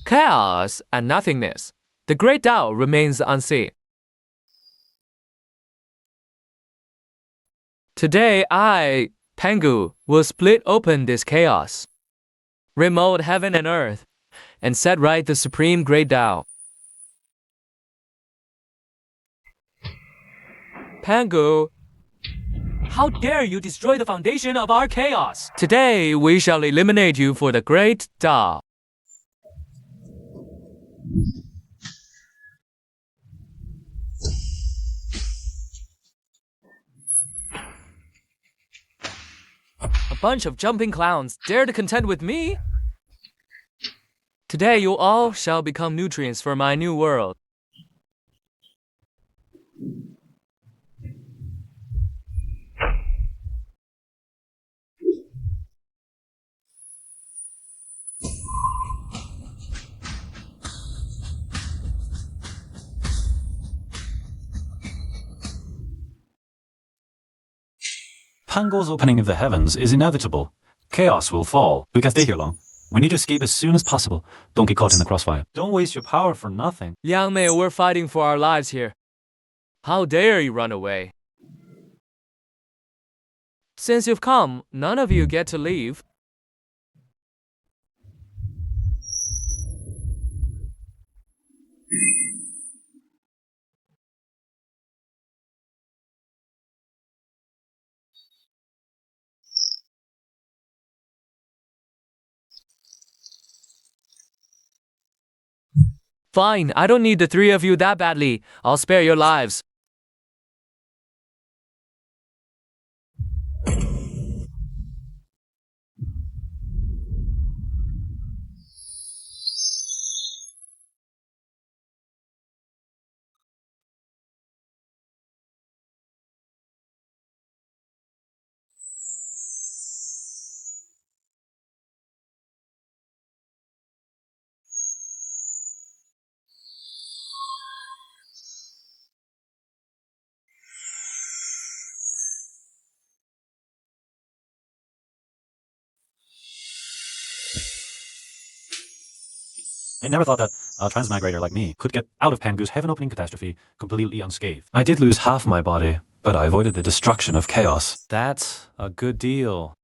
chaos and nothingness. The great Tao remains unseen. Today I, Pengu, will split open this chaos, remote heaven and earth, and set right the supreme great Tao. Pengu, how dare you destroy the foundation of our chaos? Today we shall eliminate you for the great Tao. A bunch of jumping clowns dare to contend with me? Today you all shall become nutrients for my new world. Pango's opening of the heavens is inevitable. Chaos will fall. We can't stay here long. We need to escape as soon as possible. Don't get caught in the crossfire. Don't waste your power for nothing. Yang Mei, we're fighting for our lives here. How dare you run away? Since you've come, none of you get to leave. Fine, I don't need the three of you that badly. I'll spare your lives. I never thought that a transmigrator like me could get out of Pangu's heaven-opening catastrophe completely unscathed. I did lose half my body, but I avoided the destruction of chaos. That's a good deal.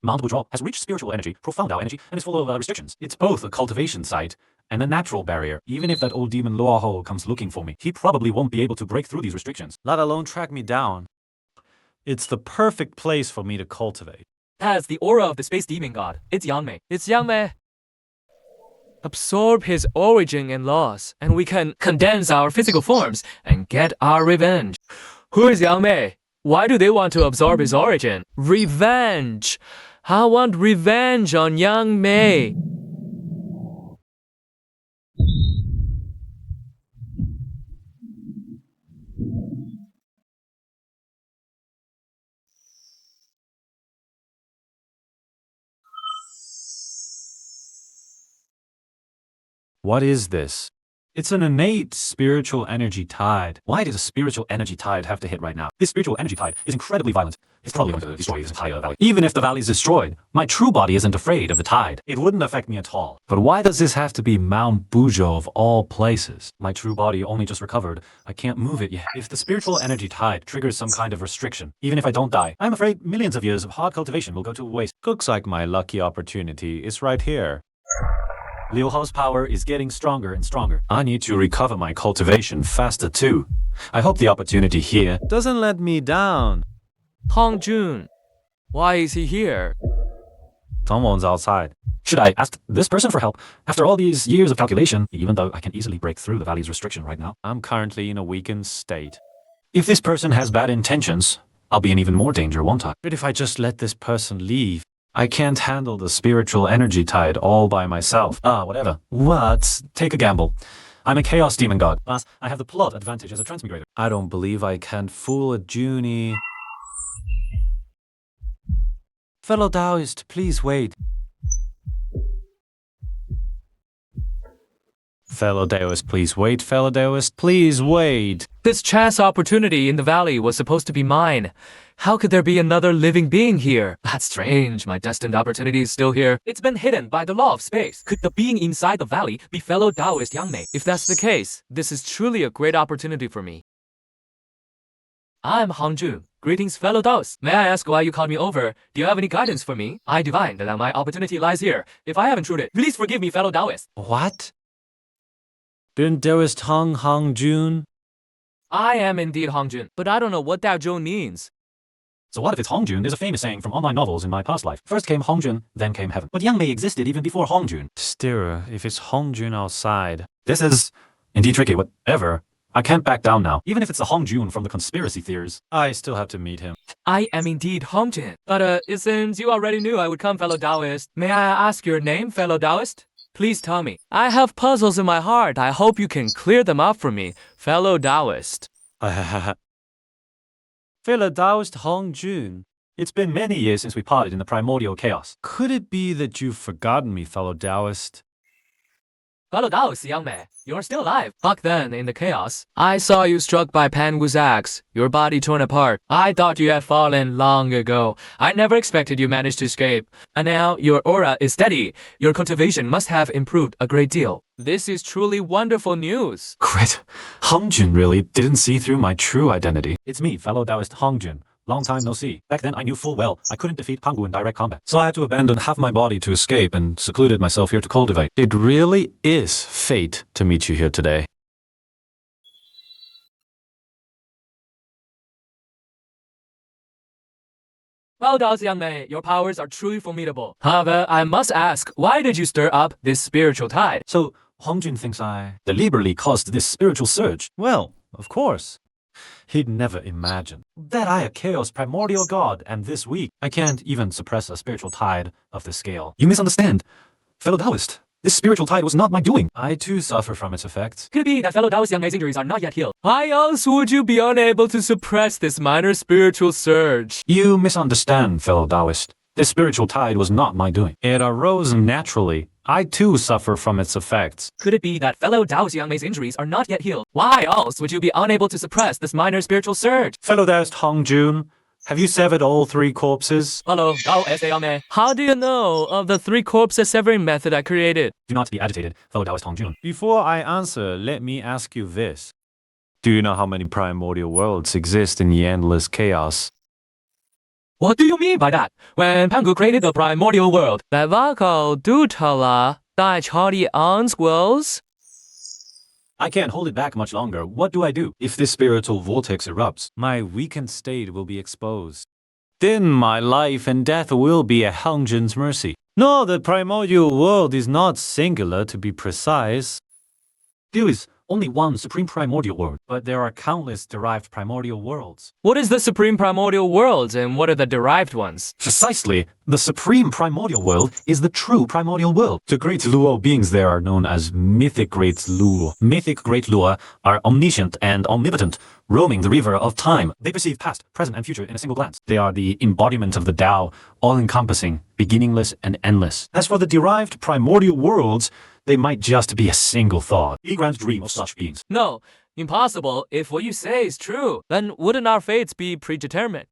Mount Boudreaux has rich spiritual energy, profound Tao energy, and is full of restrictions. It's both a cultivation site and a natural barrier. Even if that old demon Luoho comes looking for me, he probably won't be able to break through these restrictions. Let alone track me down. It's the perfect place for me to cultivate. Has the aura of the space demon god. It's Yang Mei. It's Yang Mei. Absorb his origin and loss, and we can condense our physical forms and get our revenge. Who is Yang Mei? Why do they want to absorb his origin? Revenge! I want revenge on Yang Mei. What is this? It's an innate spiritual energy tide. Why does a spiritual energy tide have to hit right now? This spiritual energy tide is incredibly violent. It's probably going to destroy this entire valley. Even if the valley is destroyed, my true body isn't afraid of the tide. It wouldn't affect me at all. But why does this have to be Mount Boudreaux of all places? My true body only just recovered. I can't move it yet. If the spiritual energy tide triggers some kind of restriction, even if I don't die, I'm afraid millions of years of hard cultivation will go to waste. Looks like my lucky opportunity is right here. Liu Hao's power is getting stronger and stronger. I need to recover my cultivation faster too. I hope the opportunity here doesn't let me down. Hong Jun. Why is he here? Someone's outside. Should I ask this person for help? After all these years of calculation, even though I can easily break through the valley's restriction right now. I'm currently in a weakened state. If this person has bad intentions, I'll be in even more danger, won't I? But if I just let this person leave, I can't handle the spiritual energy tide all by myself. Whatever. What? Take a gamble. I'm a chaos demon god. Plus, I have the plot advantage as a transmigrator. I don't believe I can fool a Junie. Fellow Taoist, please wait. Fellow Taoist, please wait. Fellow Taoist, please wait. This chance opportunity in the valley was supposed to be mine. How could there be another living being here? That's strange. My destined opportunity is still here. It's been hidden by the law of space. Could the being inside the valley be fellow Taoist Yang Mei? If that's the case, this is truly a great opportunity for me. I'm Hong Jun. Greetings, fellow Taoists. May I ask why you called me over? Do you have any guidance for me? I divined that my opportunity lies here. If I have intruded, please forgive me, fellow Taoists. What? Didn't Taoist Hong Jun? I am indeed Hong Jun, but I don't know what Dao Jun means. So what if it's Hongjun? There's a famous saying from online novels in my past life. First came Hongjun, then came heaven. But Yang Mei existed even before Hongjun. Still, if it's Hong Jun outside. This is indeed tricky. Whatever. I can't back down now. Even if it's a Hongjun from the conspiracy theories. I still have to meet him. I am indeed Hong Jun. But since you already knew I would come, fellow Taoist, may I ask your name, fellow Taoist? Please tell me. I have puzzles in my heart. I hope you can clear them up for me, fellow Taoist. Fellow Taoist Hong Jun. It's been many years since we parted in the primordial chaos. Could it be that you've forgotten me, fellow Taoist? Fellow Taoist Yang Mei, you're still alive. Back then, in the chaos, I saw you struck by Pan Wu's axe, your body torn apart. I thought you had fallen long ago. I never expected you managed to escape. And now, your aura is steady. Your cultivation must have improved a great deal. This is truly wonderful news. Great. Hongjun really didn't see through my true identity. It's me, fellow Taoist Hongjun. Long time no see. Back then I knew full well I couldn't defeat Pangu in direct combat. So I had to abandon half my body to escape and secluded myself here to cultivate. It really is fate to meet you here today. Well done, Yang Mei. Your powers are truly formidable. However, I must ask, why did you stir up this spiritual tide? So Hongjun thinks I deliberately caused this spiritual surge. Well, of course. He'd never imagine That I, a chaos primordial god, and this week I can't even suppress a spiritual tide of this scale. You misunderstand. Fellow Taoist, this spiritual tide was not my doing. I too suffer from its effects. Could it be that fellow Taoist Yang Mei's injuries are not yet healed? Why else would you be unable to suppress this minor spiritual surge? You misunderstand, fellow Taoist. This spiritual tide was not my doing. it arose naturally. I too suffer from its effects. Could it be that fellow Taoist Yang Mei's injuries are not yet healed? Why else would you be unable to suppress this minor spiritual surge? Fellow Taoist Hong Jun, have you severed all 3 corpses? Hello, Taoist Yang Mei. How do you know of the 3 corpses severing method I created? Do not be agitated, fellow Taoist Hongjun. Before I answer, let me ask you this. Do you know how many primordial worlds exist in the endless chaos? What do you mean by that? When Pangu created the primordial world, that Vako Dutala Daichari worlds? I can't hold it back much longer. What do I do if this spiritual vortex erupts? My weakened state will be exposed. Then my life and death will be at Hong Jun's mercy. No, the primordial world is not singular, to be precise. There is only one supreme primordial world. But there are countless derived primordial worlds. What is the supreme primordial worlds and what are the derived ones? Precisely, the supreme primordial world is the true primordial world. The great Luo beings there are known as mythic great Luo. Mythic great Luo are omniscient and omnipotent, roaming the river of time. They perceive past, present, and future in a single glance. They are the embodiment of the Tao, all-encompassing, beginningless, and endless. As for the derived primordial worlds, they might just be a single thought, a grand dream of such beings. No, impossible. If what you say is true, then wouldn't our fates be predetermined?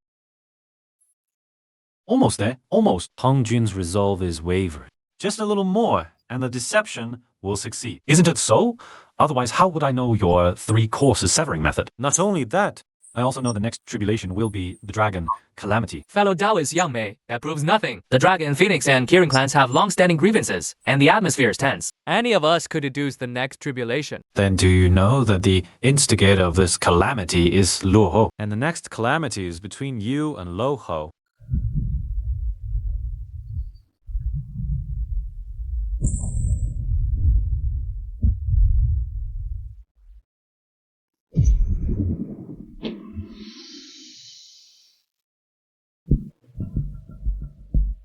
Almost there, almost. Hong Jun's resolve is wavered. Just a little more, and the deception will succeed. Isn't it so? Otherwise, how would I know your 3 courses severing method? Not only that, I also know the next tribulation will be the dragon, Calamity. Fellow Taoist Yang Mei, that proves nothing. The Dragon, Phoenix, and Kirin clans have long-standing grievances, and the atmosphere is tense. Any of us could deduce the next tribulation. Then do you know that the instigator of this calamity is Luo Ho? and the next calamity is between you and Lo Ho.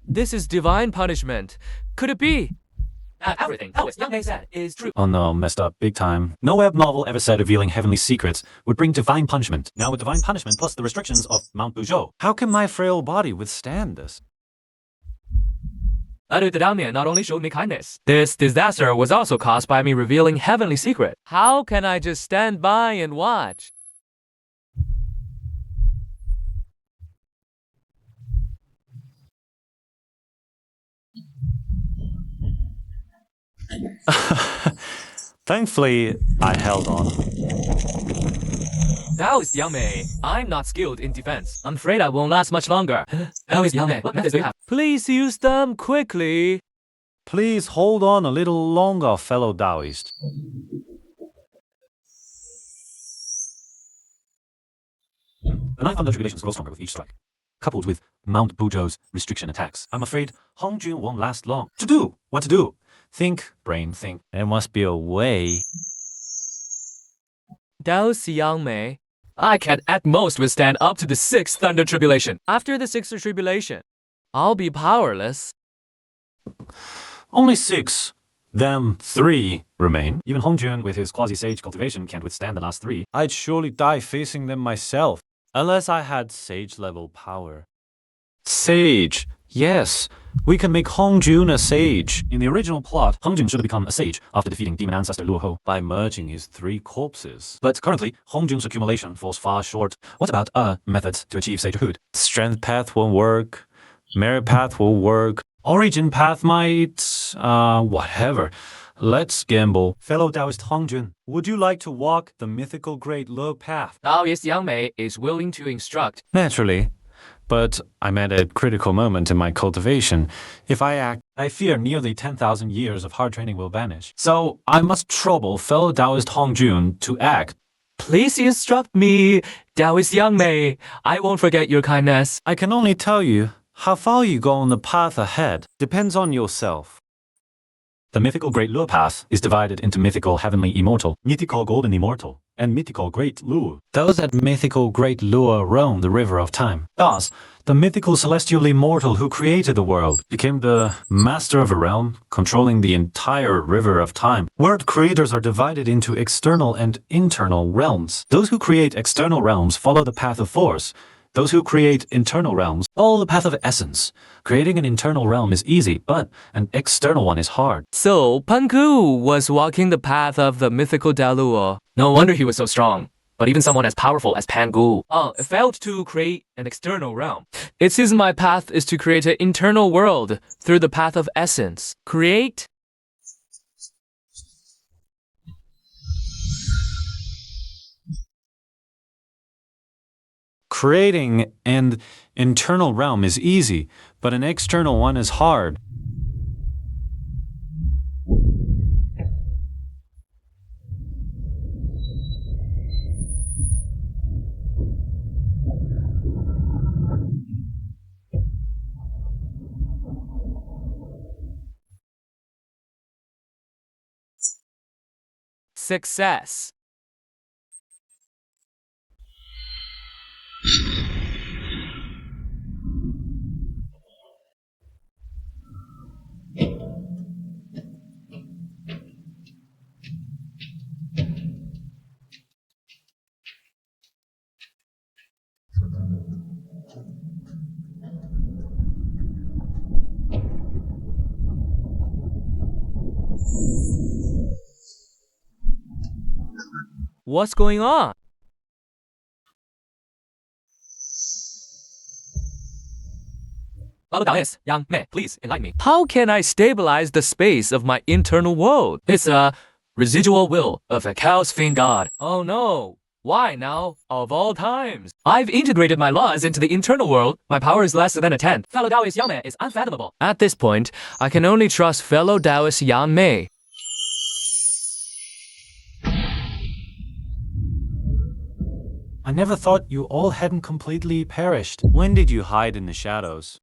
This is divine punishment. Could it be? Everything Taoist Yang Mei said is true. Oh no, messed up big time. No web novel ever said revealing heavenly secrets would bring divine punishment. Now with divine punishment plus the restrictions of Mount Buzhou. How can my frail body withstand this? Adu Damian not only showed me kindness. This disaster was also caused by me revealing heavenly secret. How can I just stand by and watch? Thankfully, I held on. Taoist Yang Mei, I'm not skilled in defense. I'm afraid I won't last much longer. Taoist Yang Mei, what methods do you have? Please use them quickly. Please hold on a little longer, fellow Taoist. The Ninth Thunder tribulations grow stronger with each strike, coupled with Mount Buzhou's restriction attacks. I'm afraid Hongjun won't last long. To do? What to do? Think, brain, think. There must be a way. Taoist Yang Mei, I can at most withstand up to the Sixth Thunder Tribulation. After the Sixth Tribulation, I'll be powerless. Only 6. Then 3 remain. Even Hongjun with his quasi-sage cultivation can't withstand the last 3. I'd surely die facing them myself, unless I had sage-level power. Sage. Yes. We can make Hongjun a sage. In the original plot, Hongjun should have become a sage after defeating demon ancestor Luo By merging his 3 corpses. But currently, Hongjun's accumulation falls far short. What about methods to achieve sagehood? Strength path won't work. Merit path will work. Origin path might... whatever. Let's gamble. Fellow Taoist Hongjun, would you like to walk the mythical great low path? Taoist Yang Mei is willing to instruct. Naturally. But I'm at a critical moment in my cultivation. If I act, I fear nearly 10,000 years of hard training will vanish. So I must trouble fellow Taoist Hongjun to act. Please instruct me, Taoist Yang Mei. I won't forget your kindness. I can only tell you, how far you go on the path ahead depends on yourself. The mythical Great Luo Path is divided into mythical Heavenly Immortal, mythical Golden Immortal, and mythical Great Luo. Those at mythical Great Luo roam the river of time. Thus, the mythical Celestial Immortal who created the world became the master of a realm, controlling the entire river of time. World creators are divided into external and internal realms. Those who create external realms follow the path of force. Those who create internal realms follow the path of essence. Creating an internal realm is easy, but an external one is hard. So, Pan Ku was walking the path of the mythical Daluo. No wonder he was so strong. But even someone as powerful as Pan Ku failed to create an external realm. It seems my path is to create an internal world through the path of essence. Create. Creating an internal realm is easy, but an external one is hard. Success. What's going on? Taoist Yang Mei, please enlighten me. How can I stabilize the space of my internal world? It's a residual will of a Chaos Fiend God. Oh no. Why now, of all times? I've integrated my laws into the internal world. My power is less than a tenth. Fellow Taoist Yang Mei is unfathomable. At this point, I can only trust fellow Taoist Yang Mei. I never thought you all hadn't completely perished. When did you hide in the shadows?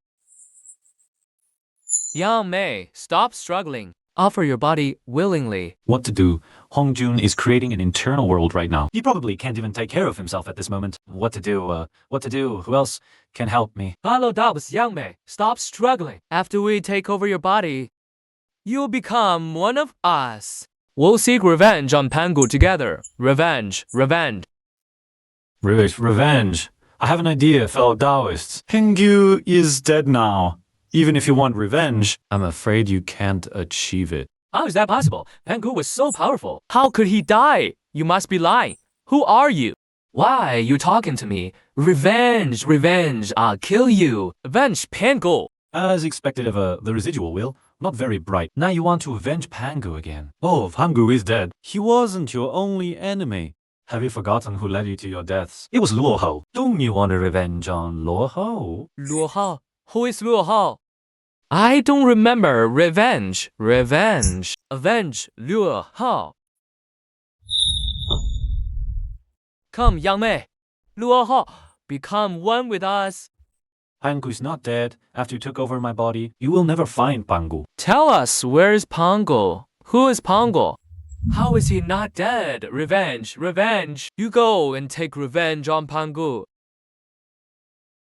Yang Mei, stop struggling. Offer your body willingly. What to do? Hongjun is creating an internal world right now. He probably can't even take care of himself at this moment. What to do? Who else can help me? Fellow Taoist Yang Mei, stop struggling. After we take over your body, you'll become one of us. We'll seek revenge on Pan Ku together. Revenge. Revenge. I have an idea, fellow Taoists. Pingyu is dead now. Even if you want revenge, I'm afraid you can't achieve it. How is that possible? Pan Ku was so powerful. How could he die? You must be lying. Who are you? Why are you talking to me? Revenge. I'll kill you. Avenge Pan Ku. as expected of the residual will, not very bright. Now you want to avenge Pangu again. Oh, Pangu is dead. He wasn't your only enemy. Have you forgotten who led you to your deaths? It was Luo Hou. Don't you want a revenge on Luo Hou? Luo Hao? Who is Luo Hao? I don't remember. Revenge. Avenge Luo Hao. Come, young Mei. Luo Hao, become one with us. Pangu's not dead. After you took over my body, you will never find Pangu. Tell us, where is Pangu? Who is Pangu? How is he not dead? Revenge. You go and take revenge on Pangu.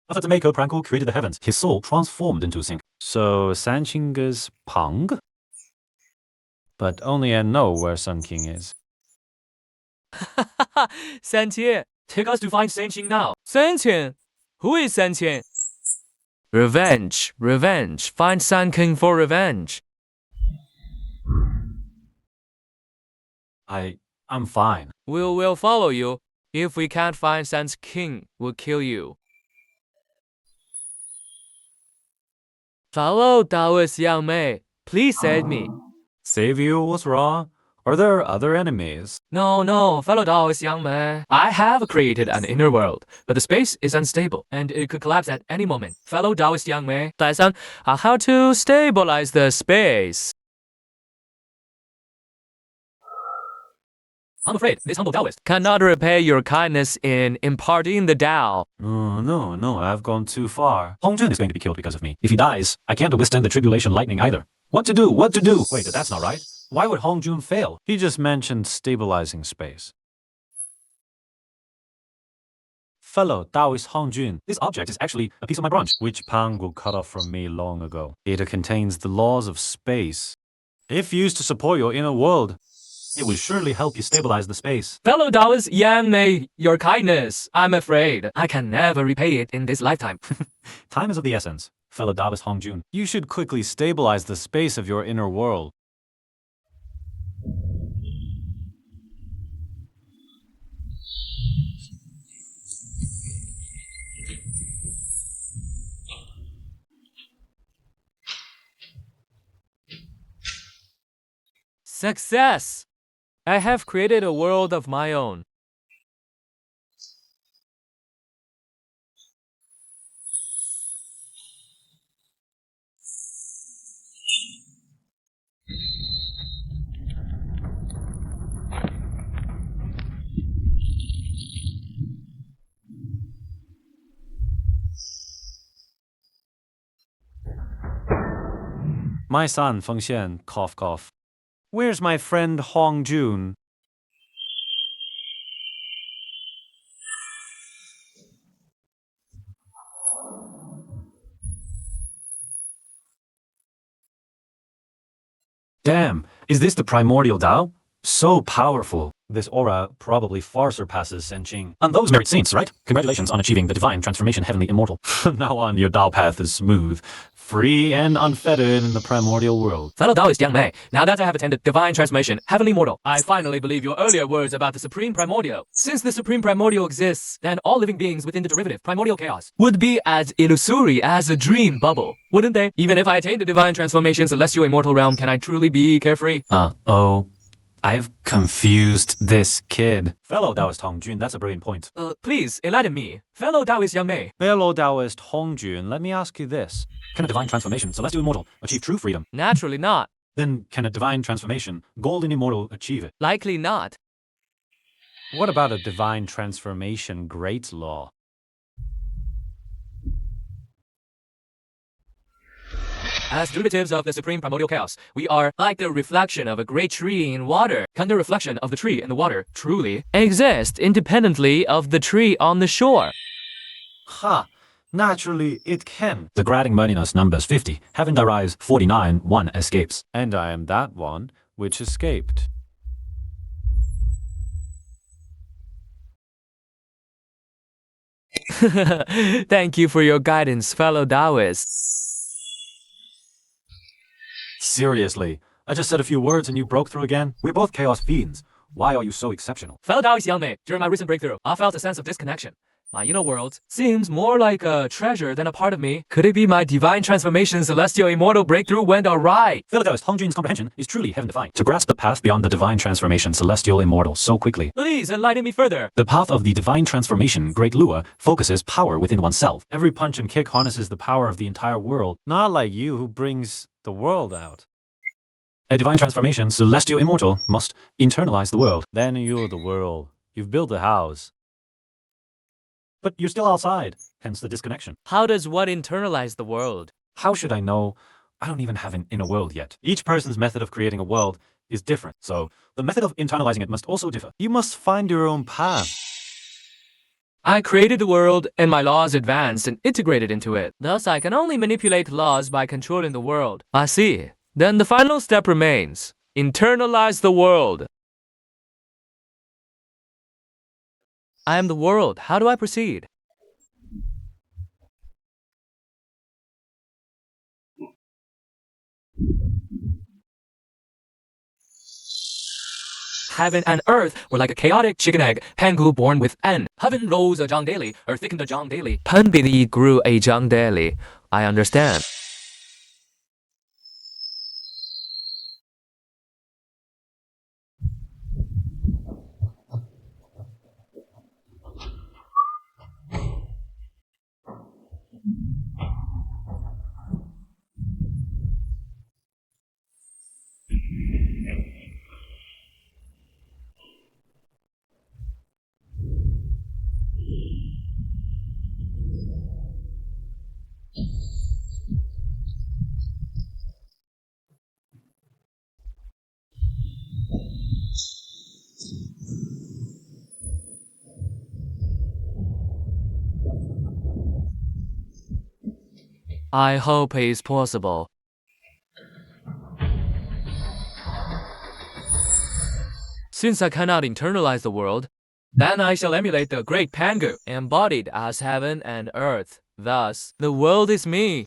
After the Mako Pangu created the heavens, his soul transformed into zinc. So San Qing is Pang? But only I know where Sun King is. San Qie, take us to find San Qing now. San Qing? Who is San Qing? Revenge. Find San King for revenge. I'm fine. We'll follow you. If we can't find San King, we'll kill you. Fellow Taoist young Mei, please save me. Save you? What's wrong? Are there other enemies? No, fellow Taoist young man. I have created an inner world, but the space is unstable, and it could collapse at any moment. Fellow Taoist young man, 戴三, how to stabilize the space? I'm afraid this humble Taoist cannot repay your kindness in imparting the Tao. No, I've gone too far. Hongjun is going to be killed because of me. If he dies, I can't withstand the tribulation lightning either. What to do? Wait, that's not right. Why would Hongjun fail? He just mentioned stabilizing space. Fellow Taoist Hongjun, This object is actually a piece of my branch. which Pangu cut off from me long ago. It contains the laws of space. If used to support your inner world, It will surely help you stabilize the space. Fellow Taoist young man, your kindness, I'm afraid I can never repay it in this lifetime. Time is of the essence. Fellow Taoist Hongjun. you should quickly stabilize the space of your inner world. Success! I have created a world of my own. My son, Feng Xian, cough. Where's my friend Hongjun? Damn, is this the primordial Tao? So powerful. This aura probably far surpasses San Qing. And those merit saints, right? Congratulations on achieving the divine transformation, heavenly immortal. Now on, your Tao path is smooth, free and unfettered in the primordial world. Fellow Taoist young man, now that I have attained divine transformation, heavenly mortal, I finally believe your earlier words about the supreme primordial. Since the supreme primordial exists, then all living beings within the derivative primordial chaos would be as illusory as a dream bubble, wouldn't they? Even if I attain the divine transformation celestial immortal realm, can I truly be carefree? I've confused this kid. Fellow Taoist Hongjun, that's a brilliant point. Please, enlighten me. Fellow Taoist young man. Fellow Taoist Hongjun, let me ask you this. Can a divine transformation, celestial immortal, achieve true freedom? Naturally not. Then can a divine transformation, golden immortal, achieve it? Likely not. What about a divine transformation great law? As derivatives of the supreme primordial chaos, we are like the reflection of a great tree in water. Can the reflection of the tree in the water truly exist independently of the tree on the shore? Naturally, it can. The grading moneyness numbers 50. Having the rise 49, one escapes. And I am that one which escaped. Thank you for your guidance, fellow Taoists. Seriously, I just said a few words and you broke through again? We're both chaos fiends. Why are you so exceptional? Fellow Taoist young man, during my recent breakthrough, I felt a sense of disconnection. My inner world seems more like a treasure than a part of me. Could it be my divine transformation, celestial immortal breakthrough went awry? Fellow Taoist Hongjun's comprehension is truly heaven-defying. To grasp the path beyond the divine transformation, celestial immortal, so quickly. Please enlighten me further. The path of the divine transformation, Great Lua, focuses power within oneself. Every punch and kick harnesses the power of the entire world, not like you who brings the world out. A divine transformation, celestial immortal, must internalize the world. Then you're the world. You've built a house. But you're still outside, hence the disconnection. How does one internalize the world? How should I know? I don't even have an inner world yet. Each person's method of creating a world is different, so the method of internalizing it must also differ. You must find your own path. I created the world and my laws advanced and integrated into it. Thus, I can only manipulate laws by controlling the world. I see. Then the final step remains. Internalize the world. I am the world. How do I proceed? Heaven and earth were like a chaotic chicken egg, Pangu born with N. Heaven rose a Zhang daily, earth thickened a Zhang daily. Pen beneath grew a Zhang daily. I understand. I hope it is possible. Since I cannot internalize the world, then I shall emulate the great Pangu, embodied as heaven and earth. Thus, the world is me.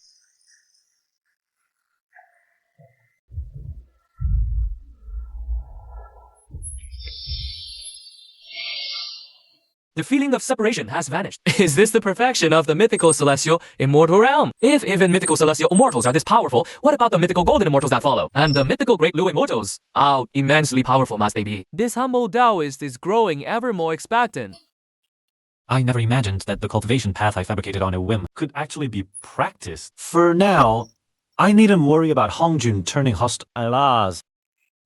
The feeling of separation has vanished. Is this the perfection of the mythical celestial immortal realm? If even mythical celestial immortals are this powerful, what about the mythical golden immortals that follow? And the mythical great blue immortals? How immensely powerful must they be? This humble Taoist is growing ever more expectant. I never imagined that the cultivation path I fabricated on a whim could actually be practiced. For now, I needn't worry about Hongjun turning hostile. Alas,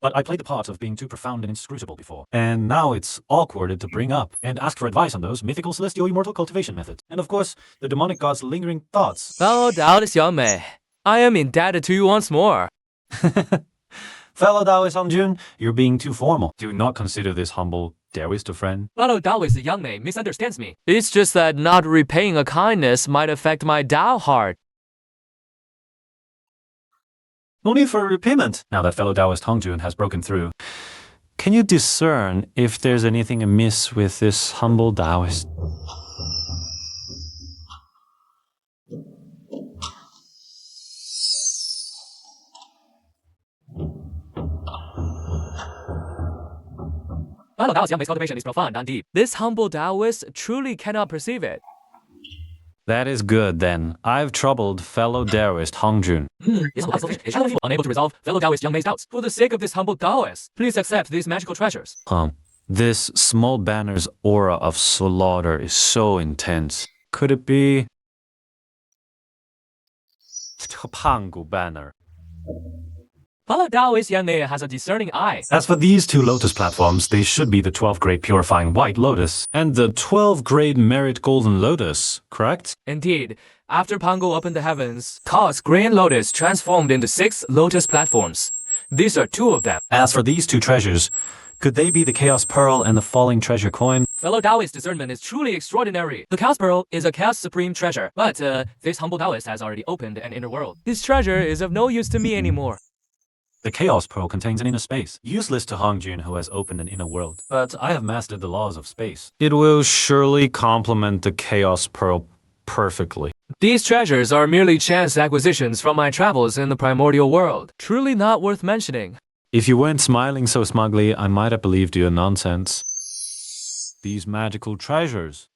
But I played the part of being too profound and inscrutable before. And now it's awkward to bring up and ask for advice on those mythical celestial immortal cultivation methods. And of course, the demonic god's lingering thoughts. Fellow Taoist Yang Mei, I am indebted to you once more. Fellow Taoist Hongjun, you're being too formal. Do not consider this humble Taoist a friend. Fellow Taoist Yang Mei misunderstands me. It's just that not repaying a kindness might affect my Tao heart. No need for repayment. Now that fellow Taoist Hongjun has broken through. can you discern if there's anything amiss with this humble Taoist? Fellow Taoist Yang Mei's cultivation is profound and deep. This humble Taoist truly cannot perceive it. That is good, then. I've troubled fellow Taoist Hongjun. This humble cultivation is challenging, unable to resolve fellow Taoist Yang Mei's doubts. For the sake of this humble Taoist, please accept these magical treasures. This small banner's aura of slaughter is so intense. Could it be... Pangu banner? Fellow Taoist Yang Mei has a discerning eye. As for these two lotus platforms, they should be the 12th grade purifying white lotus. And the 12th grade merit golden lotus, correct? Indeed, after Pangu opened the heavens, Tao's green lotus transformed into 6 lotus platforms. These are 2 of them. As for these two treasures, could they be the Chaos Pearl and the Falling Treasure Coin? Fellow Taoist discernment is truly extraordinary. The Chaos Pearl is a Chaos Supreme treasure, but this humble Taoist has already opened an inner world. This treasure is of no use to me anymore. The Chaos Pearl contains an inner space, useless to Hongjun who has opened an inner world. But I have mastered the laws of space. It will surely complement the Chaos Pearl perfectly. These treasures are merely chance acquisitions from my travels in the primordial world. Truly not worth mentioning. If you weren't smiling so smugly, I might have believed your nonsense. These magical treasures.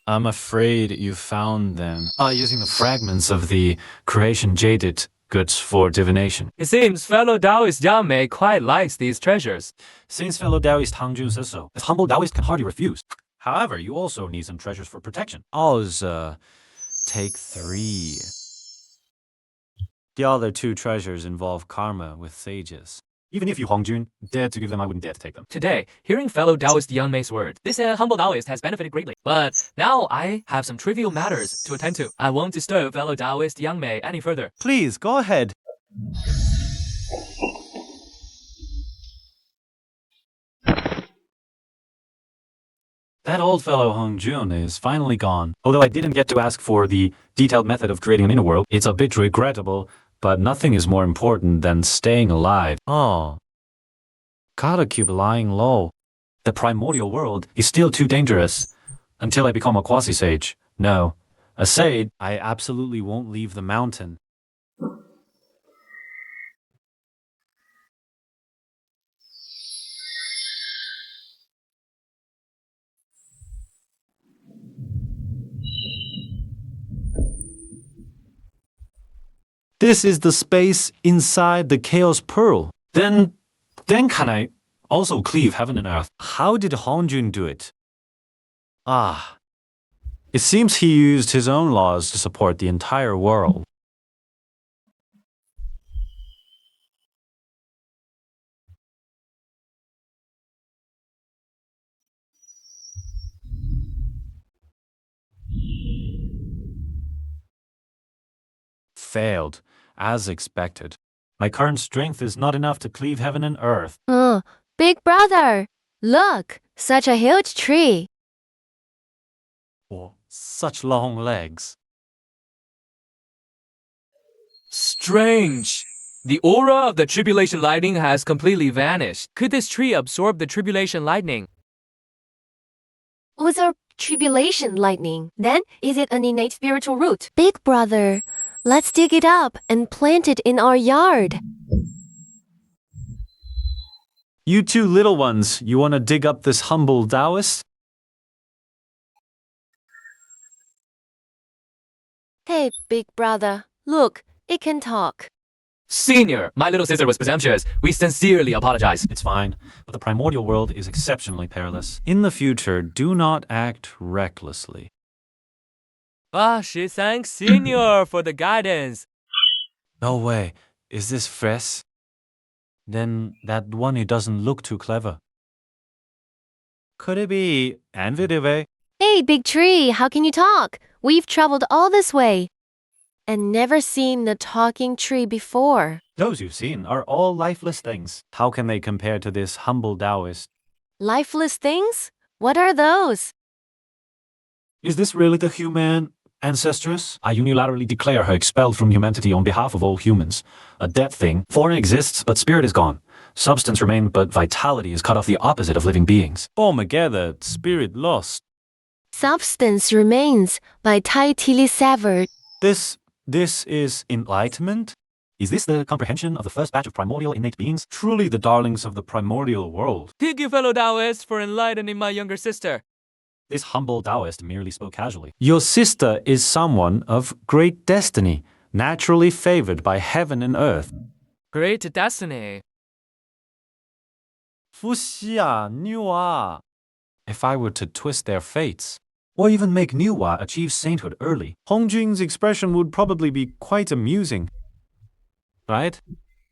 I'm afraid you found them. Using the fragments of the creation jaded goods for divination. It seems fellow Taoist Yang Mei quite likes these treasures. Since fellow Taoist Hangjun says so, this humble Taoist can hardly refuse. However, you also need some treasures for protection. Take 3. The other 2 treasures involve karma with sages. Even if you, Hongjun, dared to give them, I wouldn't dare to take them. Today, hearing fellow Taoist Yang Mei's words, this humble Taoist has benefited greatly. But now I have some trivial matters to attend to. I won't disturb fellow Taoist Yang Mei any further. Please, go ahead. That old fellow Hongjun is finally gone. Although I didn't get to ask for the detailed method of creating an inner world, it's a bit regrettable, but nothing is more important than staying alive. Oh. Gotta keep lying low. The primordial world is still too dangerous. Until I become a quasi-sage. No. A sage. I absolutely won't leave the mountain. This is the space inside the Chaos Pearl. Then can I also cleave heaven and earth? How did Hongjun do it? It seems he used his own laws to support the entire world. Failed, as expected. My current strength is not enough to cleave heaven and earth. Big brother, look, such a huge tree. Oh, such long legs. Strange. The aura of the tribulation lightning has completely vanished. Could this tree absorb the tribulation lightning? Was our tribulation lightning? Then is it an innate spiritual root? Big brother, let's dig it up and plant it in our yard. You 2 little ones, you want to dig up this humble Taoist? Hey, big brother, look, it can talk. Senior, my little sister was presumptuous. We sincerely apologize. It's fine, but the primordial world is exceptionally perilous. In the future, do not act recklessly. She thanks Senior for the guidance. No way. Is this Fres? Then that one who doesn't look too clever. Could it be Anvidive? Hey, big tree, how can you talk? We've traveled all this way and never seen the talking tree before. Those you've seen are all lifeless things. How can they compare to this humble Taoist? Lifeless things? What are those? Is this really the human Ancestress? I unilaterally declare her expelled from humanity on behalf of all humans. A dead thing. Form exists, but spirit is gone. Substance remains, but vitality is cut off, the opposite of living beings. Altogether, spirit lost. Substance remains, vitality severed. This is enlightenment? Is this the comprehension of the first batch of primordial innate beings? Truly the darlings of the primordial world. Thank you, fellow Taoists, for enlightening my younger sister. This humble Taoist merely spoke casually. Your sister is someone of great destiny, naturally favored by heaven and earth. Great destiny. Fuxia, Niwa. If I were to twist their fates, Or even make Niwa achieve sainthood early. Hongjun's expression would probably be quite amusing. Right?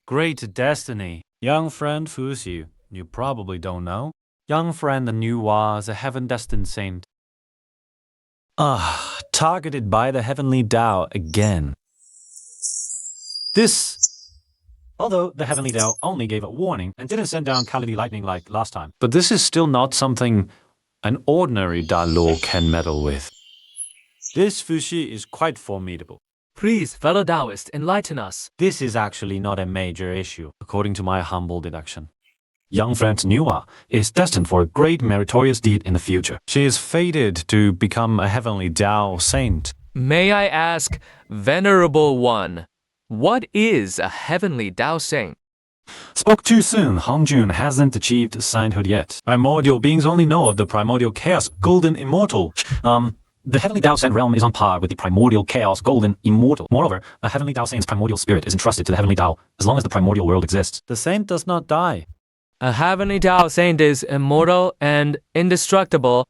Great destiny. Young friend Fuxi, you probably don't know. Young friend Niwa is a heaven-destined saint. Targeted by the heavenly Tao again. Although the heavenly Tao only gave a warning and didn't send down Kalidi lightning like last time. But this is still not something an ordinary Da Lo can meddle with. This Fuxi is quite formidable. Please, fellow Taoist, enlighten us. This is actually not a major issue, according to my humble deduction. Young friend Niwa is destined for a great meritorious deed in the future. She is fated to become a heavenly Tao saint. May I ask, Venerable One, what is a heavenly Tao saint? Spoke too soon. Hongjun hasn't achieved sainthood yet. Primordial beings only know of the primordial chaos, golden immortal. The Heavenly Tao Saint realm is on par with the primordial chaos, golden, immortal. Moreover, a Heavenly Tao Saint's primordial spirit is entrusted to the Heavenly Tao as long as the primordial world exists. The saint does not die. A heavenly Tao saint is immortal and indestructible.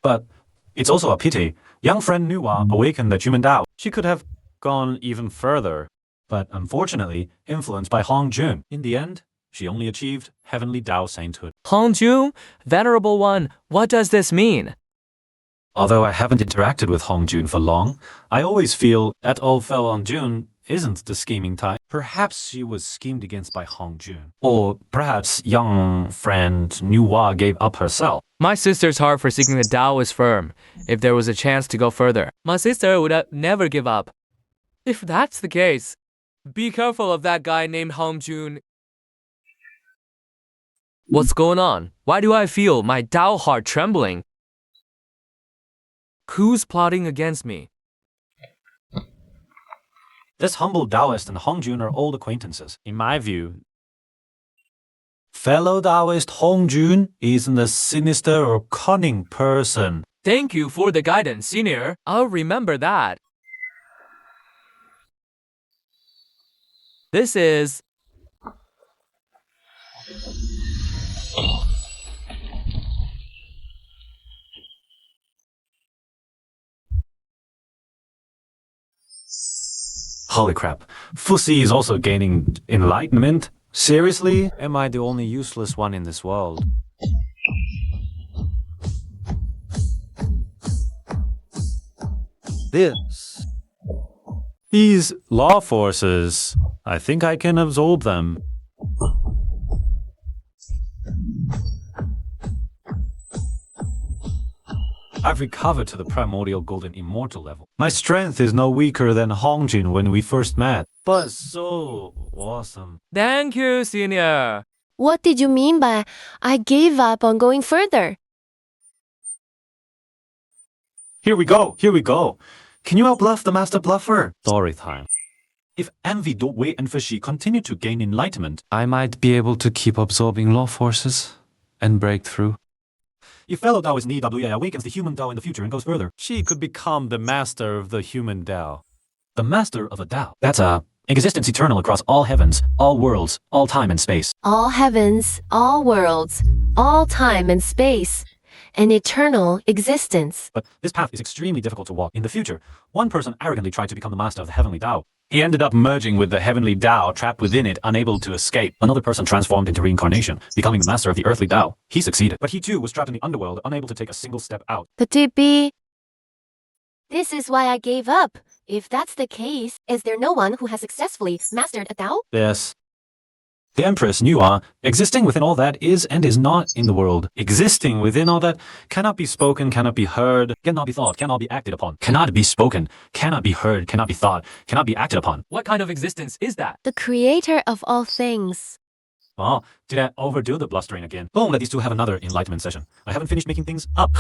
But it's also a pity. Young friend Nuwa awakened the human Tao, She could have gone even further. but unfortunately influenced by Hong Jun. In the end, she only achieved Heavenly Tao Sainthood. Hongjun, Venerable One, what does this mean? Although I haven't interacted with Hong Jun for long, I always feel that old fellow Hong Jun isn't the scheming type. Perhaps she was schemed against by Hong Jun. Or perhaps young friend Nuwa gave up herself. My sister's heart for seeking the Tao is firm. If there was a chance to go further, my sister would never give up. If that's the case, be careful of that guy named Hongjun. What's going on? Why do I feel my Tao heart trembling? Who's plotting against me? This humble Taoist and Hong Jun are old acquaintances. In my view, Fellow Taoist Hong Jun isn't a sinister or cunning person. Thank you for the guidance, senior. I'll remember that. This is... Holy crap. Fusi is also gaining enlightenment? Seriously? am I the only useless one in this world? These law forces, I think I can absorb them. I've recovered to the primordial golden immortal level. My strength is no weaker than Hong Jun when we first met. But so awesome. Thank you, senior. What did you mean by I gave up on going further? Here we go. Can you outbluff the master bluffer? Story time. If Envy, Wei, and Fushi continue to gain enlightenment, I might be able to keep absorbing law forces and break through. if fellow Taoist Ni Wei awakens the human Tao in the future and goes further, She could become the master of the human Tao. the master of a Tao. That's a existence eternal across all heavens, all worlds, all time and space. All heavens, all worlds, all time and space, an eternal existence. But this path is extremely difficult to walk. In the future, one person arrogantly tried to become the master of the heavenly Tao. He ended up merging with the heavenly Tao, trapped within it, unable to escape. Another person transformed into reincarnation, becoming the master of the earthly Tao. He succeeded, but he too was trapped in the underworld, unable to take a single step out. Could it be? This is why I gave up. If that's the case, is there no one who has successfully mastered a Tao? Yes. The Empress Nuwa, existing within all that is and is not in the world. Existing within all that cannot be spoken, cannot be heard, cannot be thought, cannot be acted upon. Cannot be spoken, cannot be heard, cannot be thought, cannot be acted upon. What kind of existence is that? The creator of all things. Oh, did I overdo the blustering again? Boom, let these two have another enlightenment session. I haven't finished making things up.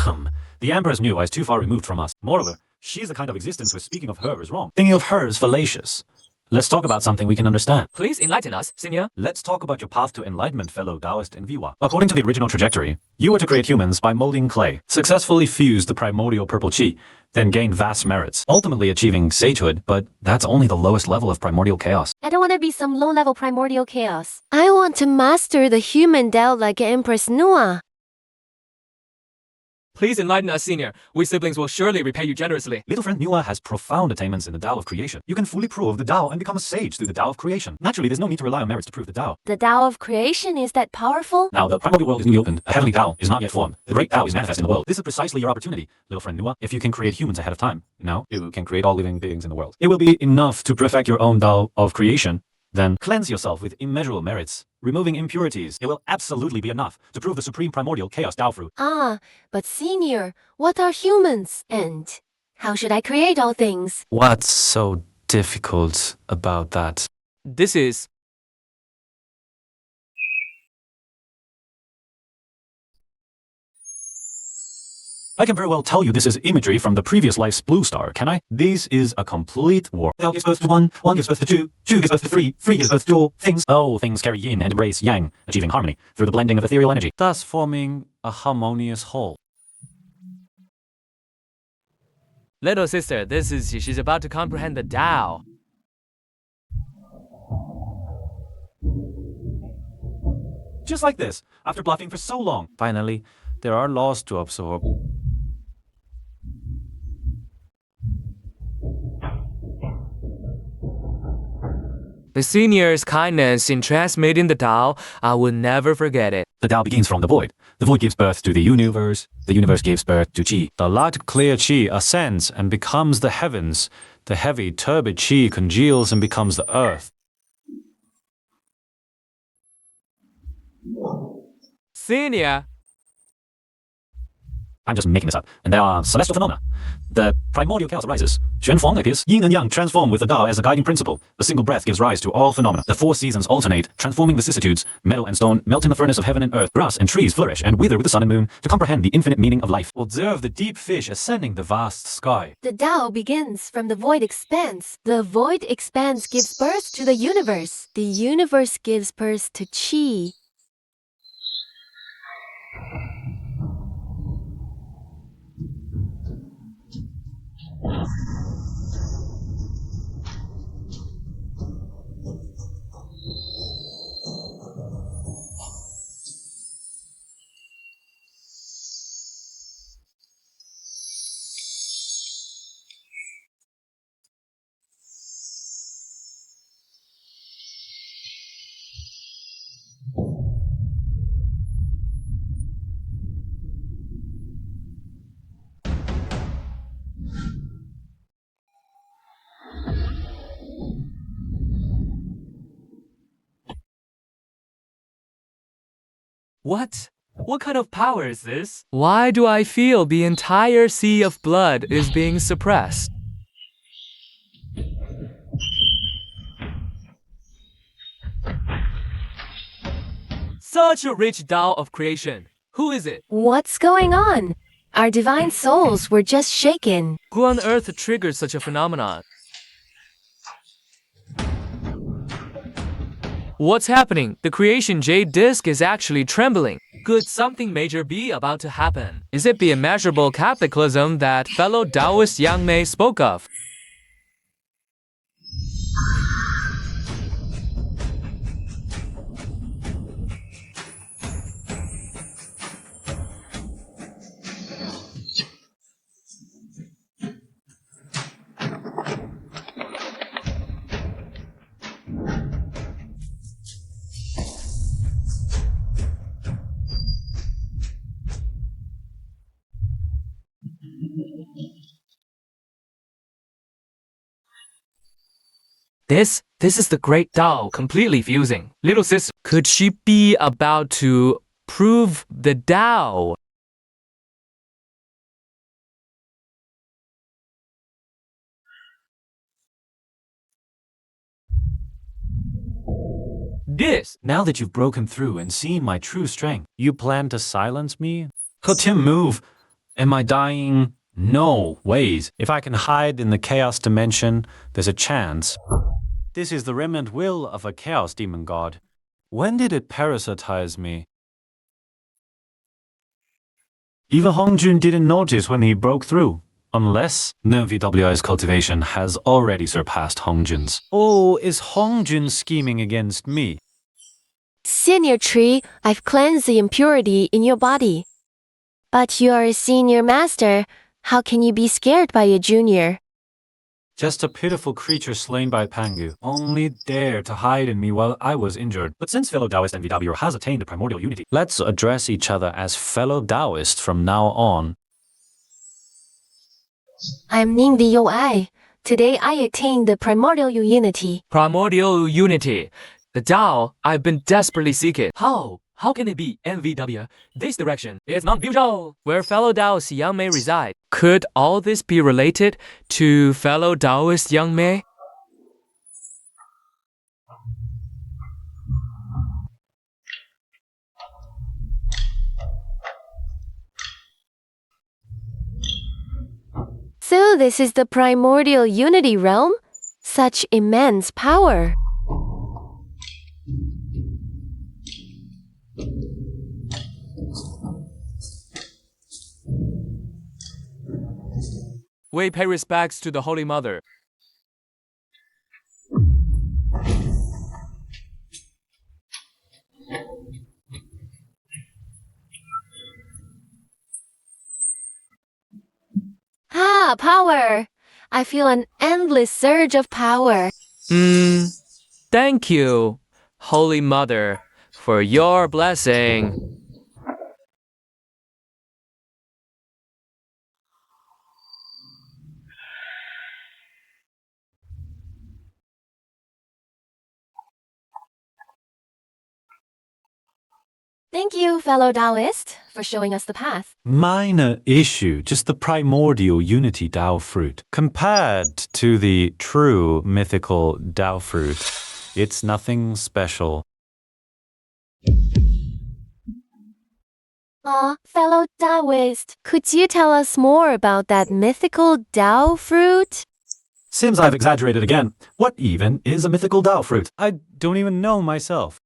The Empress Nuwa is too far removed from us. Moreover, she's the kind of existence where speaking of her is wrong. Thinking of her is fallacious. Let's talk about something we can understand. Please enlighten us, senior. Let's talk about your path to enlightenment, fellow Taoist and Viwa. According to the original trajectory, you were to create humans by molding clay, successfully fuse the primordial purple chi, then gain vast merits, ultimately achieving sagehood, but that's only the lowest level of primordial chaos. I don't want to be some low-level primordial chaos. I want to master the human Tao like Empress Nuwa. Please enlighten us, senior. We siblings will surely repay you generously. Little friend Nuwa has profound attainments in the Tao of creation. You can fully prove the Tao and become a sage through the Tao of creation. Naturally, there's no need to rely on merits to prove the Tao. The Tao of creation is that powerful? Now, the primordial world is newly opened. A heavenly Tao is not yet formed. The great Tao is manifest in the world. This is precisely your opportunity, little friend Nuwa. If you can create humans ahead of time, now you can create all living beings in the world. It will be enough to perfect your own Tao of creation. Then cleanse yourself with immeasurable merits, removing impurities. It will absolutely be enough to prove the supreme primordial chaos Tao fruit. Ah, but senior, what are humans? And how should I create all things? What's so difficult about that? This is... I can very well tell you this is imagery from the previous life's blue star, can I? This is a complete war. Tao gives birth to one gives birth to two gives birth to three gives birth to all things. Oh, things carry yin and embrace yang, achieving harmony through the blending of ethereal energy. Thus forming a harmonious whole. Little sister, she's about to comprehend the Tao. Just like this, after bluffing for so long. Finally, there are laws to absorb. The senior's kindness in transmitting the Tao, I will never forget it. The Tao begins from the void. The void gives birth to the universe gives birth to Qi. The light clear Qi ascends and becomes the heavens. The heavy turbid Qi congeals and becomes the earth. Senior, I'm just making this up. And there are celestial phenomena. The primordial chaos arises. Xuanfeng appears. Yin and Yang transform with the Tao as a guiding principle. The single breath gives rise to all phenomena. The 4 seasons alternate, transforming vicissitudes. Metal and stone melt in the furnace of heaven and earth. Grass and trees flourish and wither with the sun and moon to comprehend the infinite meaning of life. Observe the deep fish ascending the vast sky. The Tao begins from the void expanse. The void expanse gives birth to the universe. The universe gives birth to Qi. what? What kind of power is this? Why do I feel the entire sea of blood is being suppressed? Such a rich Tao of creation. Who is it? What's going on? Our divine souls were just shaken. Who on earth triggered such a phenomenon? What's happening? The creation jade disc is actually trembling. Could something major be about to happen? Is it the immeasurable cataclysm that fellow Taoist Yang Mei spoke of? This is the great Tao completely fusing. Little sister, could she be about to prove the Tao? Now that you've broken through and seen my true strength, you plan to silence me? Could Tim move? Am I dying? No, wait. If I can hide in the chaos dimension, there's a chance. This is the remnant will of a chaos demon god. When did it parasitize me? Even Hongjun didn't notice when he broke through. Unless VWI's cultivation has already surpassed Hongjun's. Oh, is Hongjun scheming against me? Senior tree, I've cleansed the impurity in your body. But you are a senior master. How can you be scared by a junior? Just a pitiful creature slain by Pangu, only dared to hide in me while I was injured. But since fellow Taoist and VW has attained the primordial unity, let's address each other as fellow Taoists from now on. I'm Ning the Yo-I. Today I attained the primordial unity. Primordial unity. The Tao I've been desperately seeking. How can it be MVW? This direction is non-visual. Where fellow Taoist Yang Mei reside. Could all this be related to fellow Taoist Yang Mei? So this is the primordial unity realm? Such immense power. We pay respects to the Holy Mother. Ah, power! I feel an endless surge of power. Thank you, Holy Mother, for your blessing. Thank you, fellow Taoist, for showing us the path. Minor issue, just the primordial unity Tao fruit. Compared to the true mythical Tao fruit, it's nothing special. Fellow Taoist, could you tell us more about that mythical Tao fruit? Seems I've exaggerated again. What even is a mythical Tao fruit? I don't even know myself.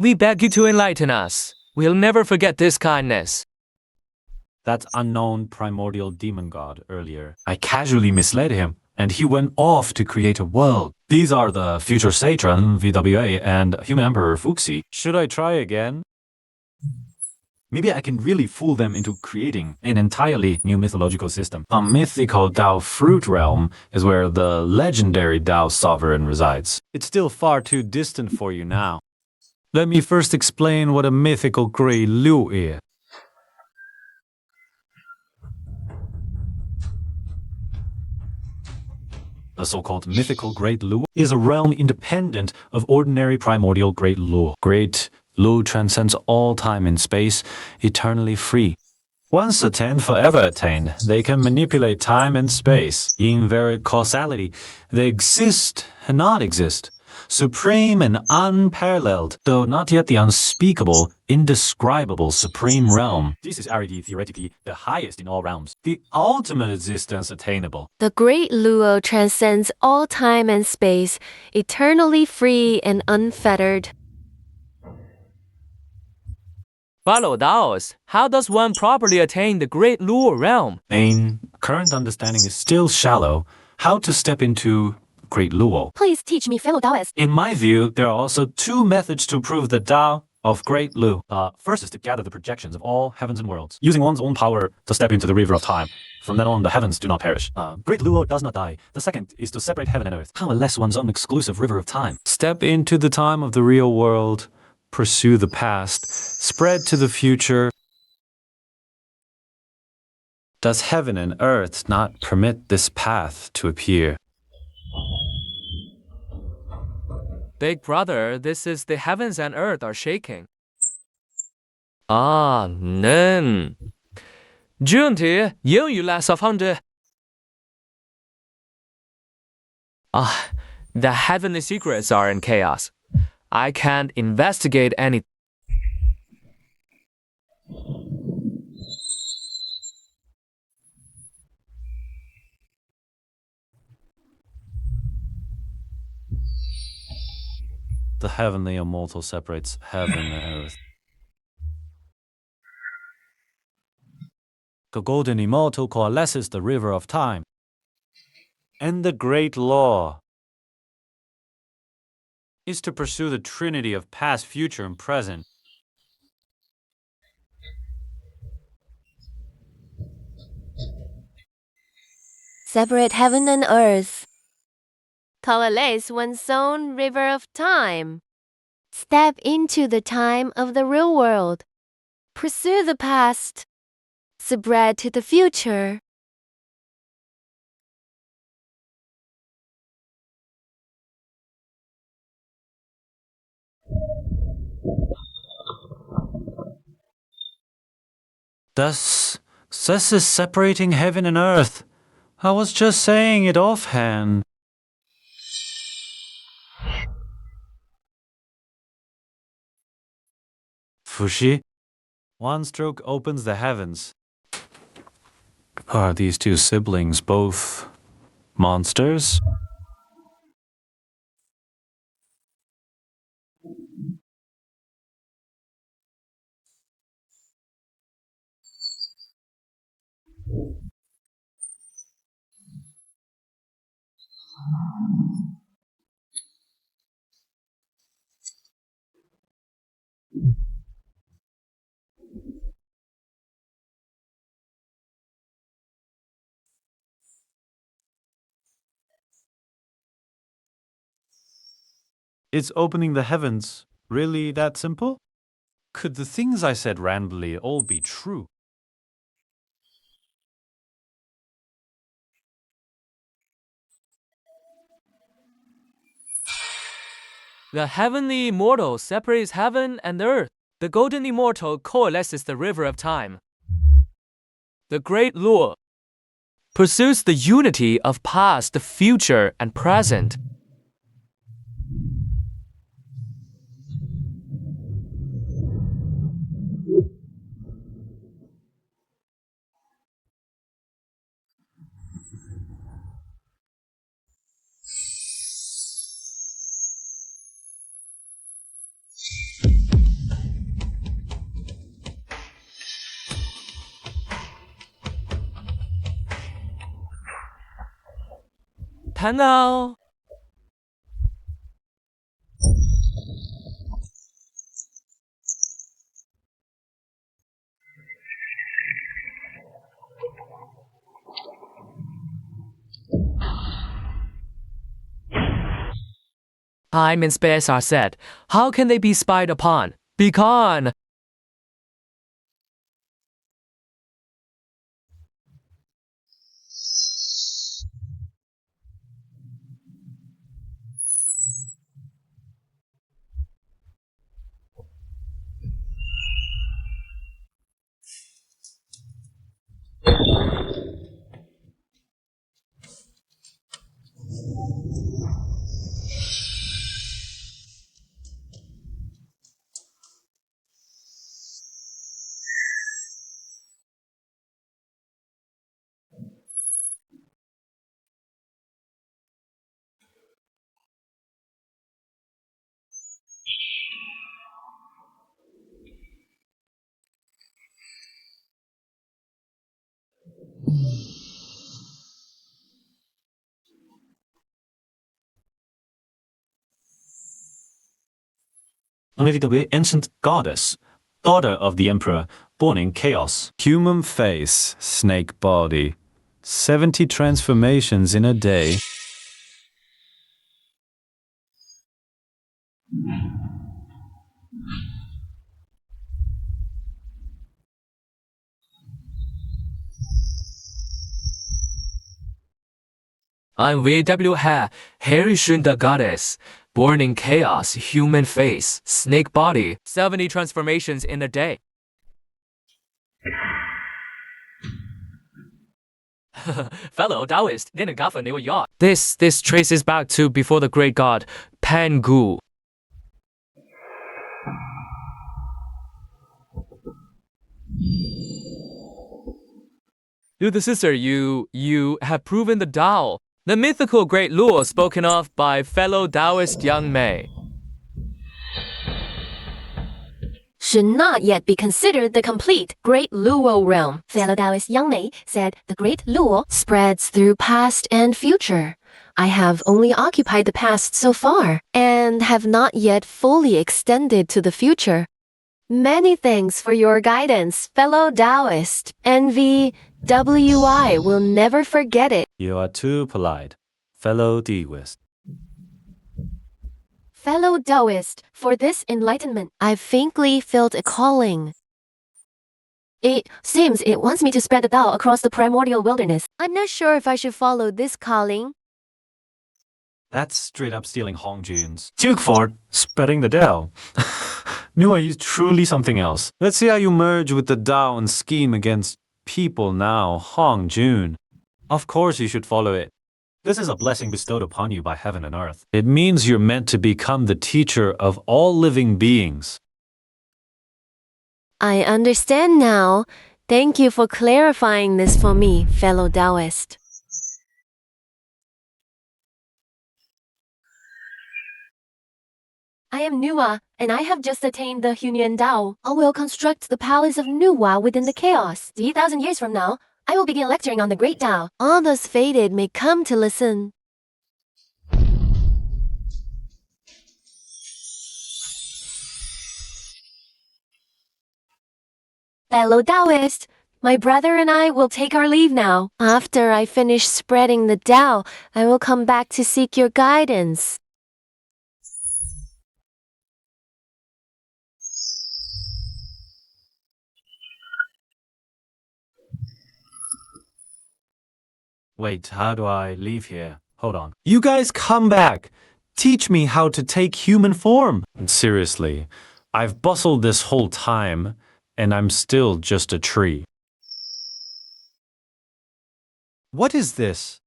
We beg you to enlighten us. We'll never forget this kindness. That unknown primordial demon god earlier. I casually misled him, and he went off to create a world. These are the future Satron, VWA, and human emperor Fuxi. Should I try again? Maybe I can really fool them into creating an entirely new mythological system. A mythical Tao fruit realm is where the legendary Tao sovereign resides. It's still far too distant for you now. Let me first explain what a mythical Great Lu is. The so-called mythical Great Lu is a realm independent of ordinary primordial Great Lu. Great Lu transcends all time and space, eternally free. Once attained, forever attained. They can manipulate time and space. In very causality, they exist and not exist. Supreme and unparalleled, though not yet the unspeakable, indescribable supreme realm. This is already theoretically the highest in all realms. The ultimate existence attainable. The Great Luo transcends all time and space, eternally free and unfettered. Follow Taoist. How does one properly attain the Great Luo realm? In current understanding is still shallow. How to step into Great Luo. Please teach me, fellow Taoist. In my view, there are also two methods to prove the Tao of Great Lu. First is to gather the projections of all heavens and worlds, using one's own power to step into the river of time. From then on, the heavens do not perish. Great Luo does not die. The second is to separate heaven and earth, powerless one's own exclusive river of time. Step into the time of the real world, pursue the past, spread to the future. Does heaven and earth not permit this path to appear? Big brother, this is the heavens and earth are shaking. 는句题英语来方式. The heavenly secrets are in chaos. I can't investigate any. The heavenly immortal separates heaven and earth. The golden immortal coalesces the river of time. And the great law is to pursue the trinity of past, future, and present. Separate heaven and earth. Coalesce one's own river of time. Step into the time of the real world. Pursue the past. Spread to the future. This is separating heaven and earth. I was just saying it offhand. Fushi, one stroke opens the heavens. Are these two siblings both monsters? Is opening the heavens really that simple? Could the things I said randomly all be true? The heavenly immortal separates heaven and earth. The golden immortal coalesces the river of time. The great Luo pursues the unity of past, future, and present. Tanao. Time and space are set. How can they be spied upon? Begone! The ancient goddess, daughter of the emperor, born in chaos. Human face, snake body. 70 transformations in a day. I'm VW Ha, Harry Shun the goddess. Born in chaos, human face, snake body, 70 transformations in a day. Fellow Taoist didn't govern your yacht. This traces back to before the great god, Pan Gu. To the sister, you have proven the Tao, the mythical great Luo spoken of by fellow Taoist Yang Mei. Should not yet be considered the complete Great Luo realm. Fellow Taoist Yang Mei said the Great Luo spreads through past and future. I have only occupied the past so far, and have not yet fully extended to the future. Many thanks for your guidance, fellow Taoist. NVWI will never forget it. You are too polite, fellow Taoist. Fellow Taoist, for this enlightenment, I've faintly felt a calling. It seems it wants me to spread the Tao across the primordial wilderness. I'm not sure if I should follow this calling. That's straight up stealing Hong Jun's. Duke Ford. Spreading the Tao. Nua is truly something else. Let's see how you merge with the Tao and scheme against people now, Hong Jun. Of course you should follow it. This is a blessing bestowed upon you by heaven and earth. It means you're meant to become the teacher of all living beings. I understand now. Thank you for clarifying this for me, fellow Taoist. I am Nua, and I have just attained the Hunyuan Tao. I will construct the palace of Nua within the chaos. 3,000 years from now, I will begin lecturing on the great Tao. All those fated may come to listen. Fellow Taoist, my brother and I will take our leave now. After I finish spreading the Tao, I will come back to seek your guidance. Wait, how do I leave here? Hold on. You guys come back! Teach me how to take human form! Seriously, I've bustled this whole time, and I'm still just a tree. What is this?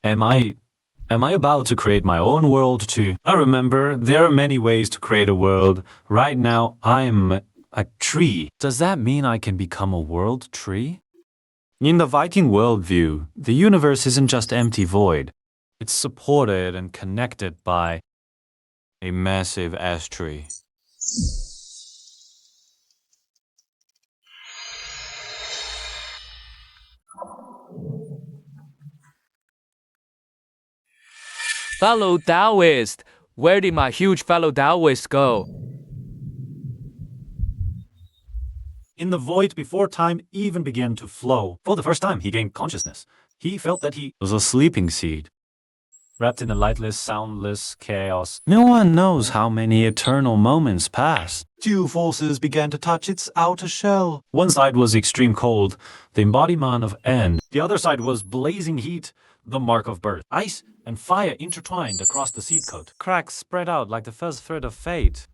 Am I about to create my own world too? I remember there are many ways to create a world. Right now, I'm a tree. Does that mean I can become a world tree? In the Viking worldview, the universe isn't just empty void. It's supported and connected by a massive ash tree. Fellow Taoist, where did my huge fellow Taoist go? In the void before time even began to flow, for the first time he gained consciousness. He felt that he Was a sleeping seed, wrapped in a lightless, soundless chaos. No one knows how many eternal moments passed. two forces began to touch its outer shell. One side was extreme cold, the embodiment of end. The other side was blazing heat, the mark of birth. Ice and fire intertwined across the seed coat. Cracks spread out like the first thread of fate.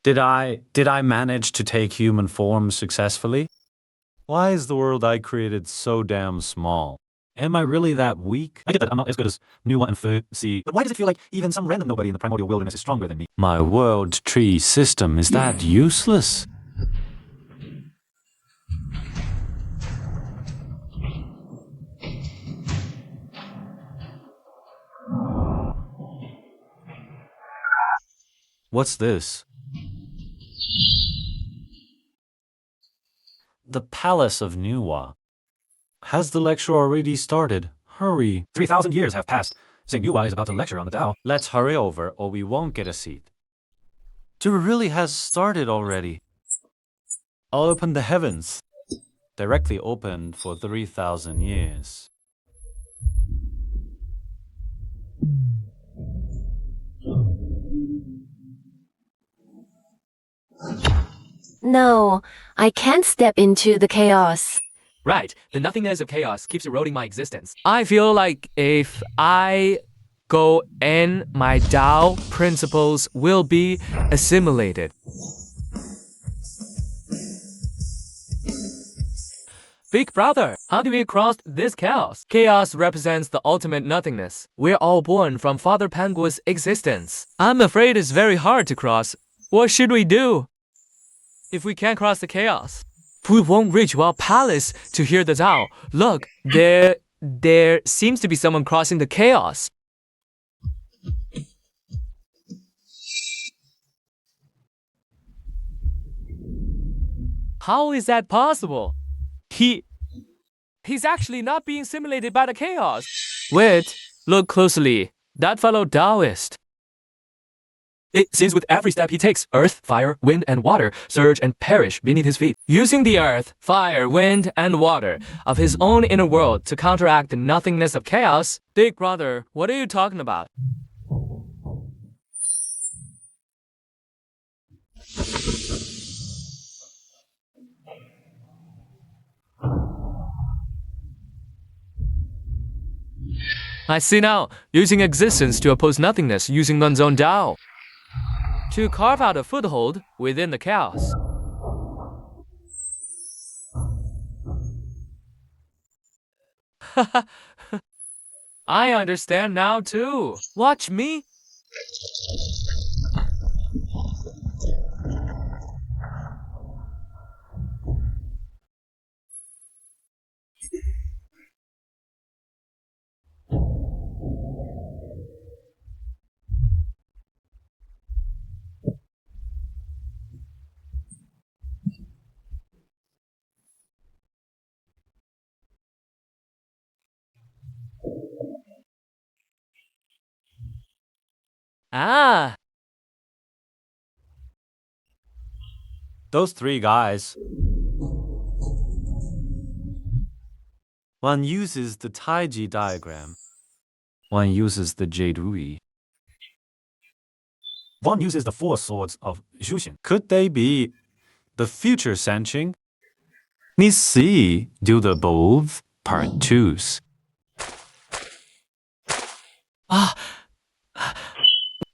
Did I manage to take human form successfully? Why is the world I created so damn small? Am I really that weak? I get that I'm not as good as Nuwa and Fu, but why does it feel like even some random nobody in the primordial wilderness is stronger than me? My world tree system is that useless? What's this? The Palace of Nuwa. Has the lecture already started? Hurry. 3,000 years have passed. Saint Nuwa is about to lecture on the Tao. Let's hurry over or we won't get a seat. It really has started already. I'll open the heavens. Directly opened for 3,000 years. No, I can't step into the chaos. Right, the nothingness of chaos keeps eroding my existence. I feel like if I go in, my Tao principles will be assimilated. Big brother, how do we cross this chaos? Chaos represents the ultimate nothingness. We're all born from Father Pangua's existence. I'm afraid it's very hard to cross. What should we do if we can't cross the chaos? We won't reach our palace to hear the Tao. Look, there seems to be someone crossing the chaos. How is that possible? He's actually not being simulated by the chaos. Wait, look closely. That fellow Taoist. It seems with every step he takes, earth, fire, wind, and water surge and perish beneath his feet. Using the earth, fire, wind, and water of his own inner world to counteract the nothingness of chaos. Big brother, what are you talking about? I see now. Using existence to oppose nothingness, using one's own Tao. To carve out a foothold within the chaos. I understand now too. Watch me. Ah, Those three guys. One uses the Taiji diagram. One uses the Jade Rui. One uses the four swords of Zhuxin. Could they be the future Sanqing? 你 see, do the both part twos.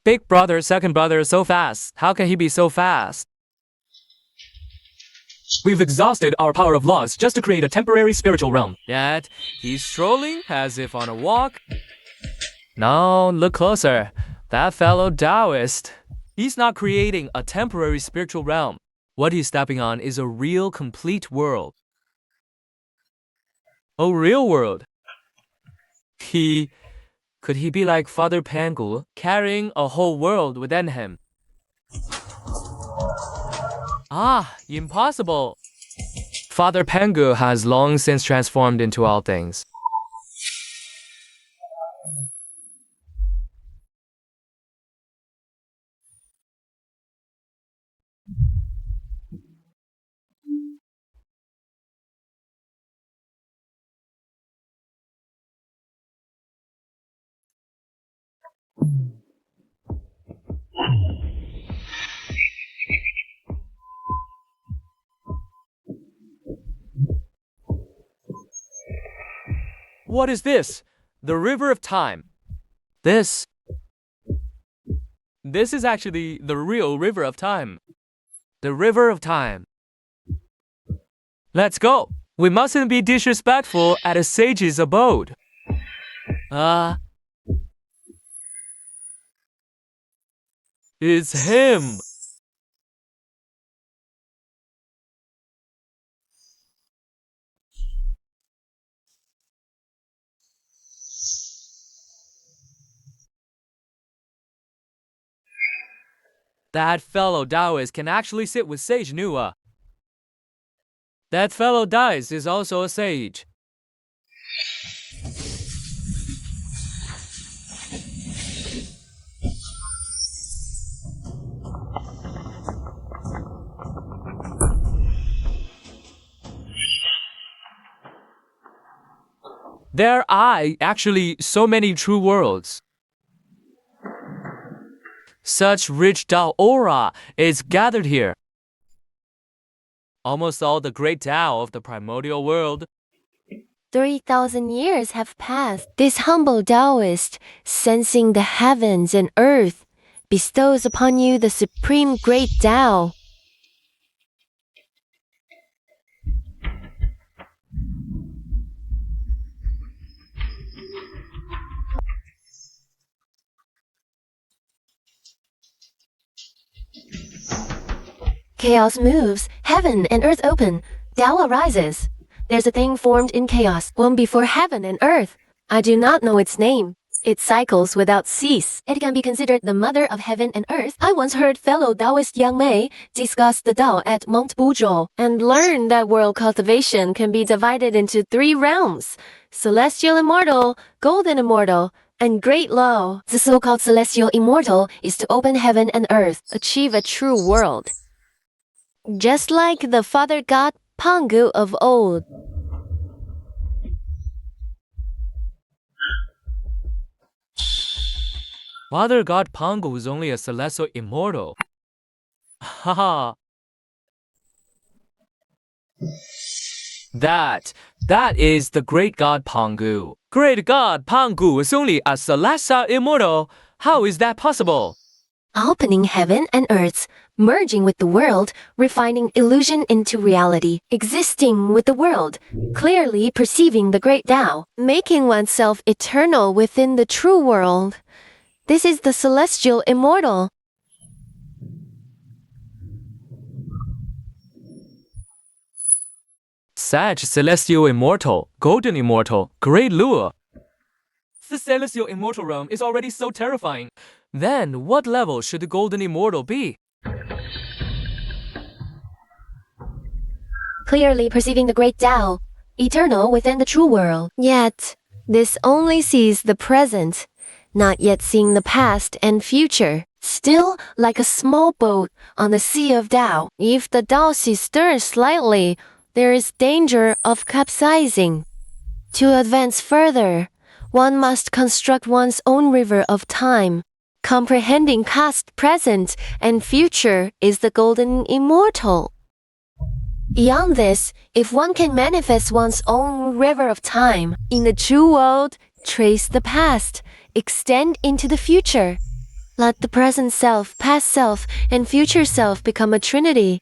big brother, second brother, so fast. How can he be so fast? We've exhausted our power of laws just to create a temporary spiritual realm. Yet, he's strolling as if on a walk. No, look closer. That fellow Taoist. He's not creating a temporary spiritual realm. What he's stepping on is a real, complete world. A real world. Could he be like Father Pangu, carrying a whole world within him? Ah, impossible. Father Pangu has long since transformed into all things. What is this? The river of time. This is actually the real river of time. The river of time. Let's go. We mustn't be disrespectful at a sage's abode. It's him. That fellow Taoist can actually sit with Sage Nua. That fellow Taoist is also a sage. There are actually so many true worlds. Such rich Tao aura is gathered here. Almost all the great Tao of the primordial world. 3,000 years have passed. This humble Taoist, sensing the heavens and earth, bestows upon you the supreme great Tao. Chaos moves, heaven and earth open, Tao arises. There's a thing formed in chaos, one before heaven and earth. I do not know its name. It cycles without cease. It can be considered the mother of heaven and earth. I once heard fellow Taoist Yang Mei discuss the Tao at Mount Buzhou and learned that world cultivation can be divided into 3 realms: celestial immortal, golden immortal, and great law. The so-called celestial immortal is to open heaven and earth, achieve a true world. Just like the father god Pangu of old. Father God Pangu is only a celestial immortal. Haha. That is the great god Pangu. Great god Pangu is only a celestial immortal. How is that possible? Opening heaven and earth, merging with the world, refining illusion into reality, existing with the world, clearly perceiving the great Tao, making oneself eternal within the true world. This is the celestial immortal. Sag, celestial immortal, golden immortal, great lure. The celestial immortal realm is already so terrifying. Then what level should the golden immortal be? Clearly perceiving the great Tao, eternal within the true world. Yet, this only sees the present, not yet seeing the past and future. Still like a small boat on the sea of Tao. If the Tao sea stirs slightly, there is danger of capsizing. To advance further, one must construct one's own river of time. Comprehending past, present, and future is the golden immortal. Beyond this, if one can manifest one's own river of time in the true world, trace the past, extend into the future. Let the present self, past self, and future self become a trinity.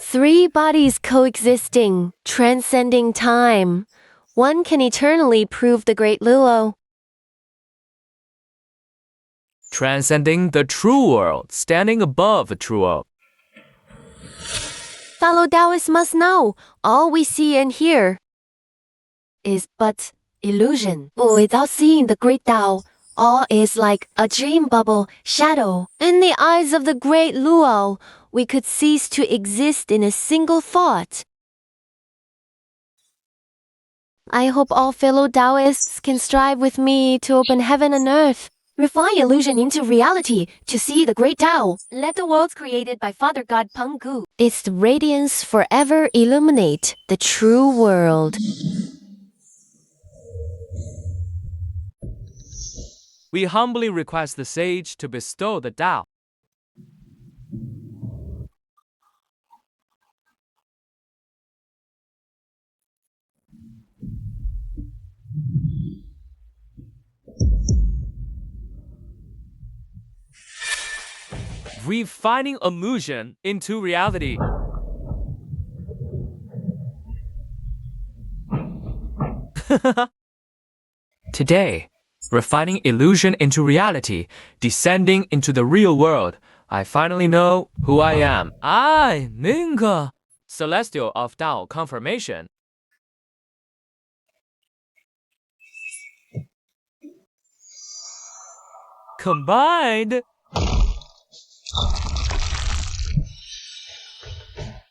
Three bodies coexisting, transcending time. One can eternally prove the great Luo. Transcending the true world, standing above the true world. Fellow Taoists must know, all we see and hear is but illusion. Without seeing the great Tao, all is like a dream bubble, shadow. In the eyes of the great Luo, we could cease to exist in a single thought. I hope all fellow Taoists can strive with me to open heaven and earth, refine illusion into reality, to see the great Tao. Let the worlds created by Father God Pangu, its radiance forever illuminate the true world. We humbly request the sage to bestow the Tao. Refining illusion into reality. Today, refining illusion into reality, descending into the real world, I finally know who I am. I, Ninka, celestial of Tao confirmation. Combined.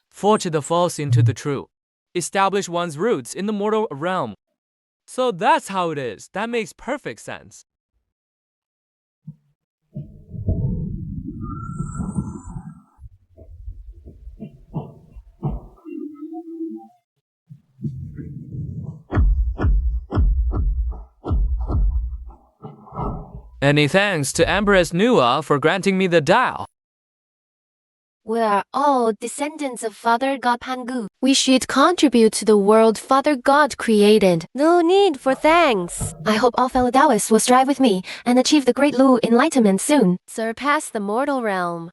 Forge the false into the true. Establish one's roots in the mortal realm. So that's how it is. That makes perfect sense. Many thanks to Empress Nua for granting me the Tao. We are all descendants of Father God Pangu. We should contribute to the world Father God created. No need for thanks. I hope all fellow Taoists will strive with me and achieve the great Lu enlightenment soon. Surpass the mortal realm.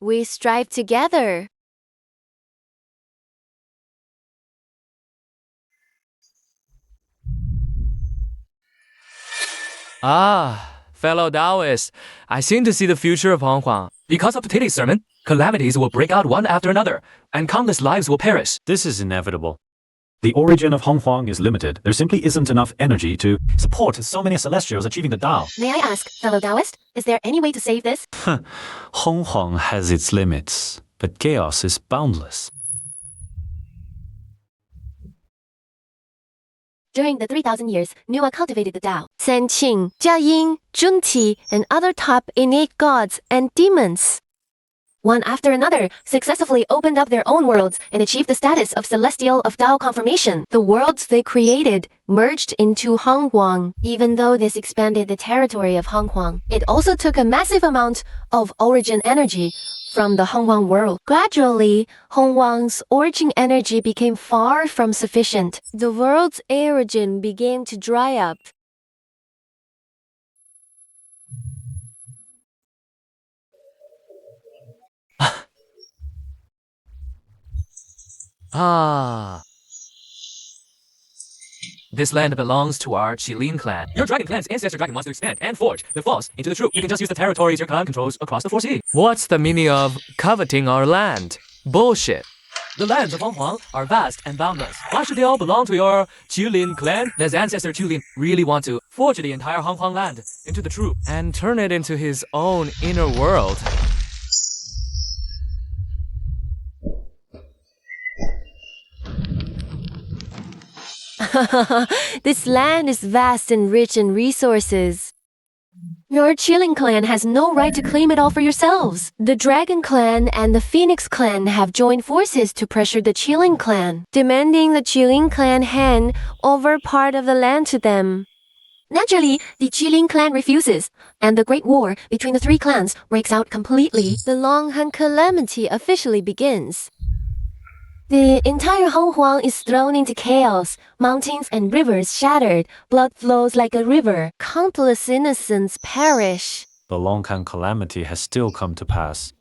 We strive together. Fellow Taoists, I seem to see the future of Hong Huang. Because of today's sermon, calamities will break out one after another, and countless lives will perish. This is inevitable. The origin of Hong Huang is limited. There simply isn't enough energy to support so many celestials achieving the Tao. May I ask, fellow Taoist, is there any way to save this? Hong Huang has its limits, but chaos is boundless. During the 3,000 years, Nua cultivated the Tao. Sanqing, Jiayin, Zhunqi, and other top innate gods and demons. one after another, successively opened up their own worlds and achieved the status of celestial of Tao confirmation. The worlds they created merged into Honghuang. Even though this expanded the territory of Honghuang, it also took a massive amount of origin energy from the Honghuang world. Gradually, Honghuang's origin energy became far from sufficient. The world's origin began to dry up. Ah. This land belongs to our Qilin clan. Your dragon clan's ancestor dragon wants to expand and forge the falls into the troop. You can just use the territories your clan controls across the 4 seas. What's the meaning of coveting our land? Bullshit. The lands of Honghuang are vast and boundless. Why should they all belong to your Qilin clan? Does Ancestor Qilin really want to forge the entire Honghuang land into the troop and turn it into his own inner world? This land is vast and rich in resources. Your Qilin clan has no right to claim it all for yourselves. The Dragon clan and the Phoenix clan have joined forces to pressure the Qilin clan, demanding the Qilin clan hand over part of the land to them. Naturally, the Qilin clan refuses, and the Great War between the three clans breaks out completely. The Longhan calamity officially begins. The entire Honghuang is thrown into chaos, mountains and rivers shattered, blood flows like a river, countless innocents perish. The Longhan calamity has still come to pass.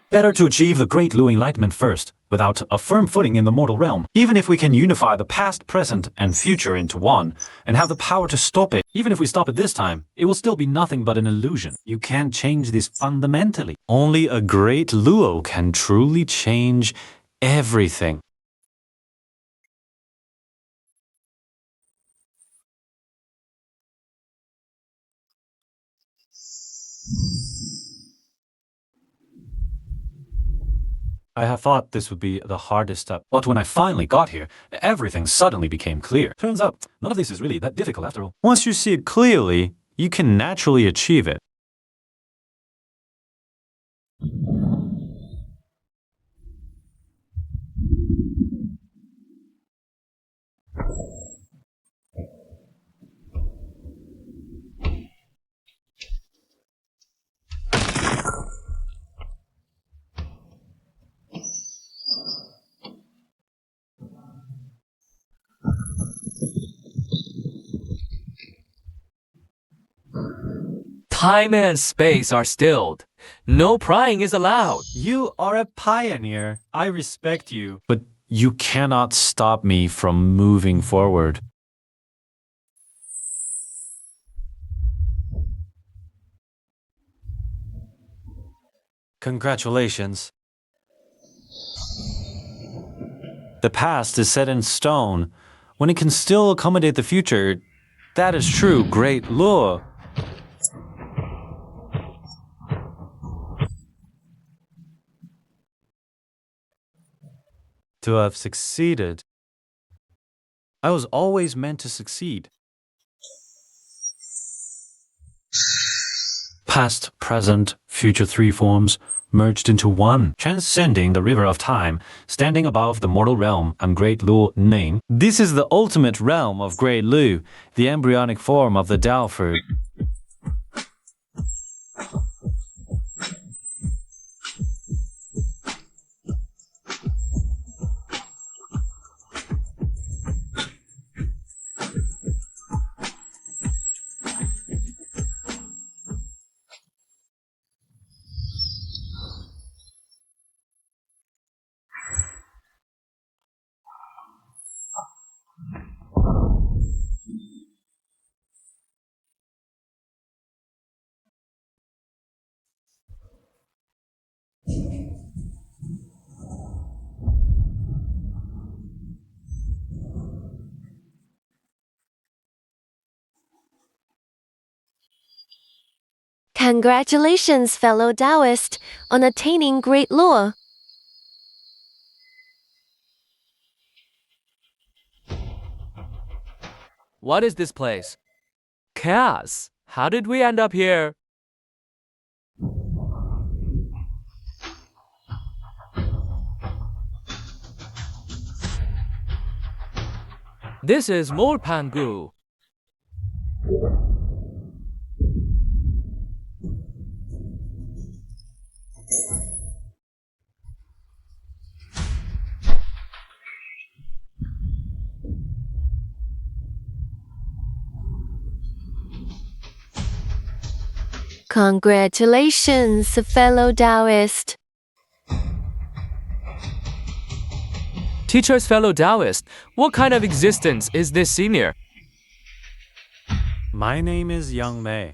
Better to achieve the Great Lu Enlightenment first, without a firm footing in the mortal realm. Even if we can unify the past, present, and future into one, and have the power to stop it, even if we stop it this time, it will still be nothing but an illusion. You can't change this fundamentally. Only a great Luo can truly change everything. I have thought this would be the hardest step. But when I finally got here, everything suddenly became clear. Turns out, none of this is really that difficult after all. Once you see it clearly, you can naturally achieve it. Time and space are stilled. No prying is allowed. You are a pioneer. I respect you. But you cannot stop me from moving forward. Congratulations. The past is set in stone. When it can still accommodate the future, that is true, great Luo. To have succeeded. I was always meant to succeed. Past, present, future three forms merged into one, transcending the river of time, standing above the mortal realm and Great Lu name. This is the ultimate realm of Great Lu, the embryonic form of the Tao fruit. Congratulations, fellow Taoist, on attaining Great Luo. What is this place? Chaos. How did we end up here? This is more Pangu. Congratulations, fellow Taoist. Teacher's fellow Taoist, what kind of existence is this senior? My name is Young Mei.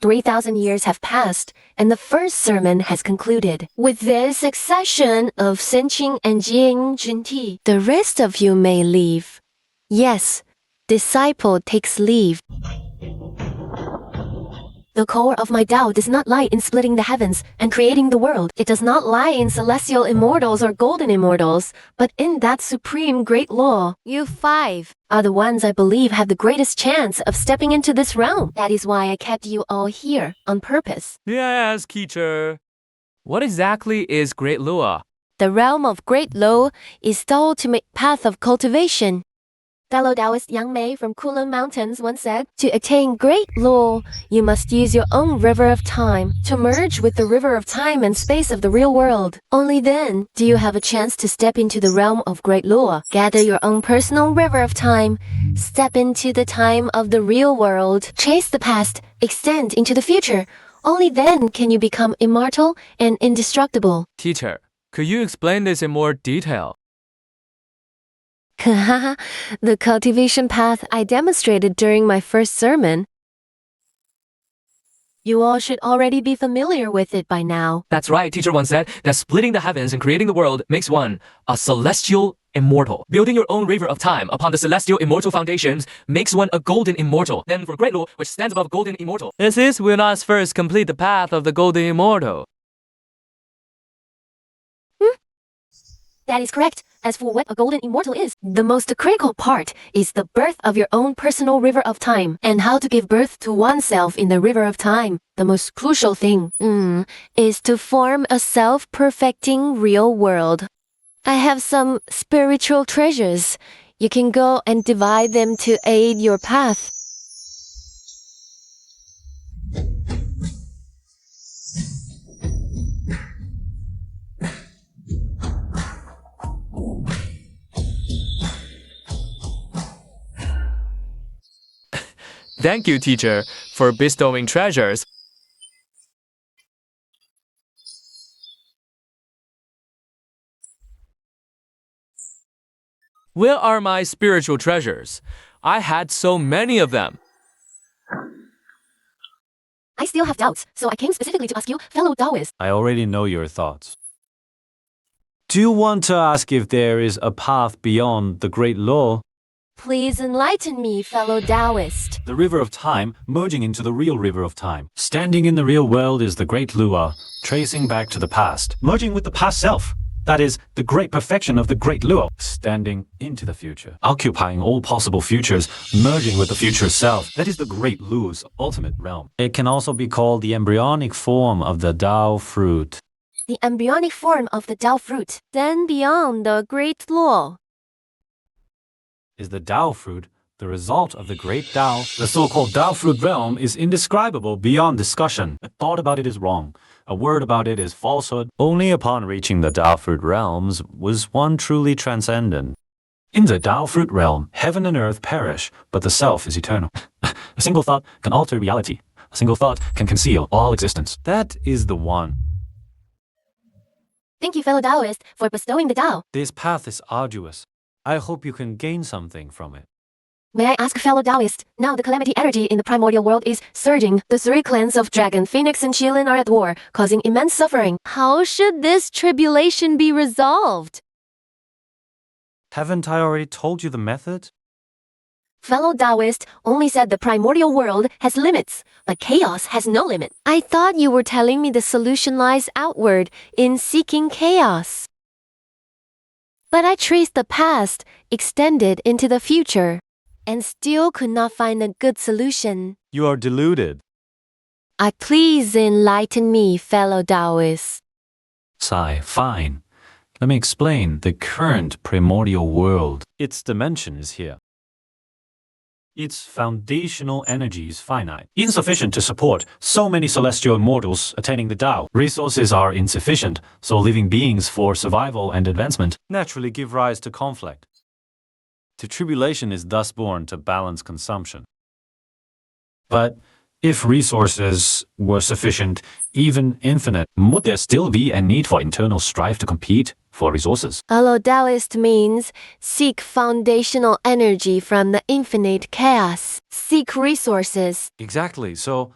$3,000 have passed, and the first sermon has concluded. With this succession of Senqing and Jing Junti, the rest of you may leave. Yes, disciple takes leave. The core of my Tao does not lie in splitting the heavens and creating the world. It does not lie in celestial immortals or golden immortals, but in that supreme great law. You 5 are the ones I believe have the greatest chance of stepping into this realm. That is why I kept you all here on purpose. Yes, teacher. What exactly is Great Lua? The realm of Great Lo is the ultimate path of cultivation. Fellow Taoist Yang Mei from Kulin Mountains once said, to attain Great Law, you must use your own river of time to merge with the river of time and space of the real world. Only then do you have a chance to step into the realm of Great Law. Gather your own personal river of time, step into the time of the real world, chase the past, extend into the future. Only then can you become immortal and indestructible. Teacher, could you explain this in more detail? The cultivation path I demonstrated during my first sermon. You all should already be familiar with it by now. That's right, teacher once said that splitting the heavens and creating the world makes one a celestial immortal. Building your own river of time upon the celestial immortal foundations makes one a golden immortal. Then for Great Law, which stands above golden immortal. This is we must first complete the path of the golden immortal. That is correct. As for what a golden immortal is, the most critical part is the birth of your own personal river of time and how to give birth to oneself in the river of time. The most crucial thing is to form a self-perfecting real world. I have some spiritual treasures. You can go and divide them to aid your path. Thank you, teacher, for bestowing treasures. Where are my spiritual treasures? I had so many of them. I still have doubts, so I came specifically to ask you, fellow Taoist. I already know your thoughts. Do you want to ask if there is a path beyond the Great Law? Please enlighten me, fellow Taoist. The river of time merging into the real river of time. Standing in the real world is the great Lua, tracing back to the past. Merging with the past self. That is, the great perfection of the great Lua. Standing into the future. Occupying all possible futures, merging with the future self. That is the great Lua's ultimate realm. It can also be called the embryonic form of the Tao fruit. The embryonic form of the Tao fruit. Then beyond the Great Law. Is the Tao fruit the result of the great Tao? The so-called Tao fruit realm is indescribable beyond discussion. A thought about it is wrong. A word about it is falsehood. Only upon reaching the Tao fruit realms was one truly transcendent. In the Tao fruit realm, heaven and earth perish, but the self is eternal. A single thought can alter reality. A single thought can conceal all existence. That is the one. Thank you, fellow Taoist, for bestowing the Tao. This path is arduous. I hope you can gain something from it. May I ask, fellow Taoist, now the calamity energy in the primordial world is surging. The 3 clans of Dragon, Phoenix, and Qilin are at war, causing immense suffering. How should this tribulation be resolved? Haven't I already told you the method? Fellow Taoist only said the primordial world has limits, but chaos has no limit. I thought you were telling me the solution lies outward in seeking chaos. But I traced the past, extended into the future, and still could not find a good solution. You are deluded. Please enlighten me, fellow Taoists. Sigh, fine. Let me explain the current primordial world. Its dimension is here. Its foundational energy is finite, insufficient to support so many celestial immortals attaining the Tao. Resources are insufficient, so living beings for survival and advancement Naturally give rise to conflict. To tribulation is thus born to balance consumption. But if resources were sufficient, even infinite, would there still be a need for internal strife to compete for resources? Fellow Taoist means seek foundational energy from the infinite chaos. Seek resources. Exactly, so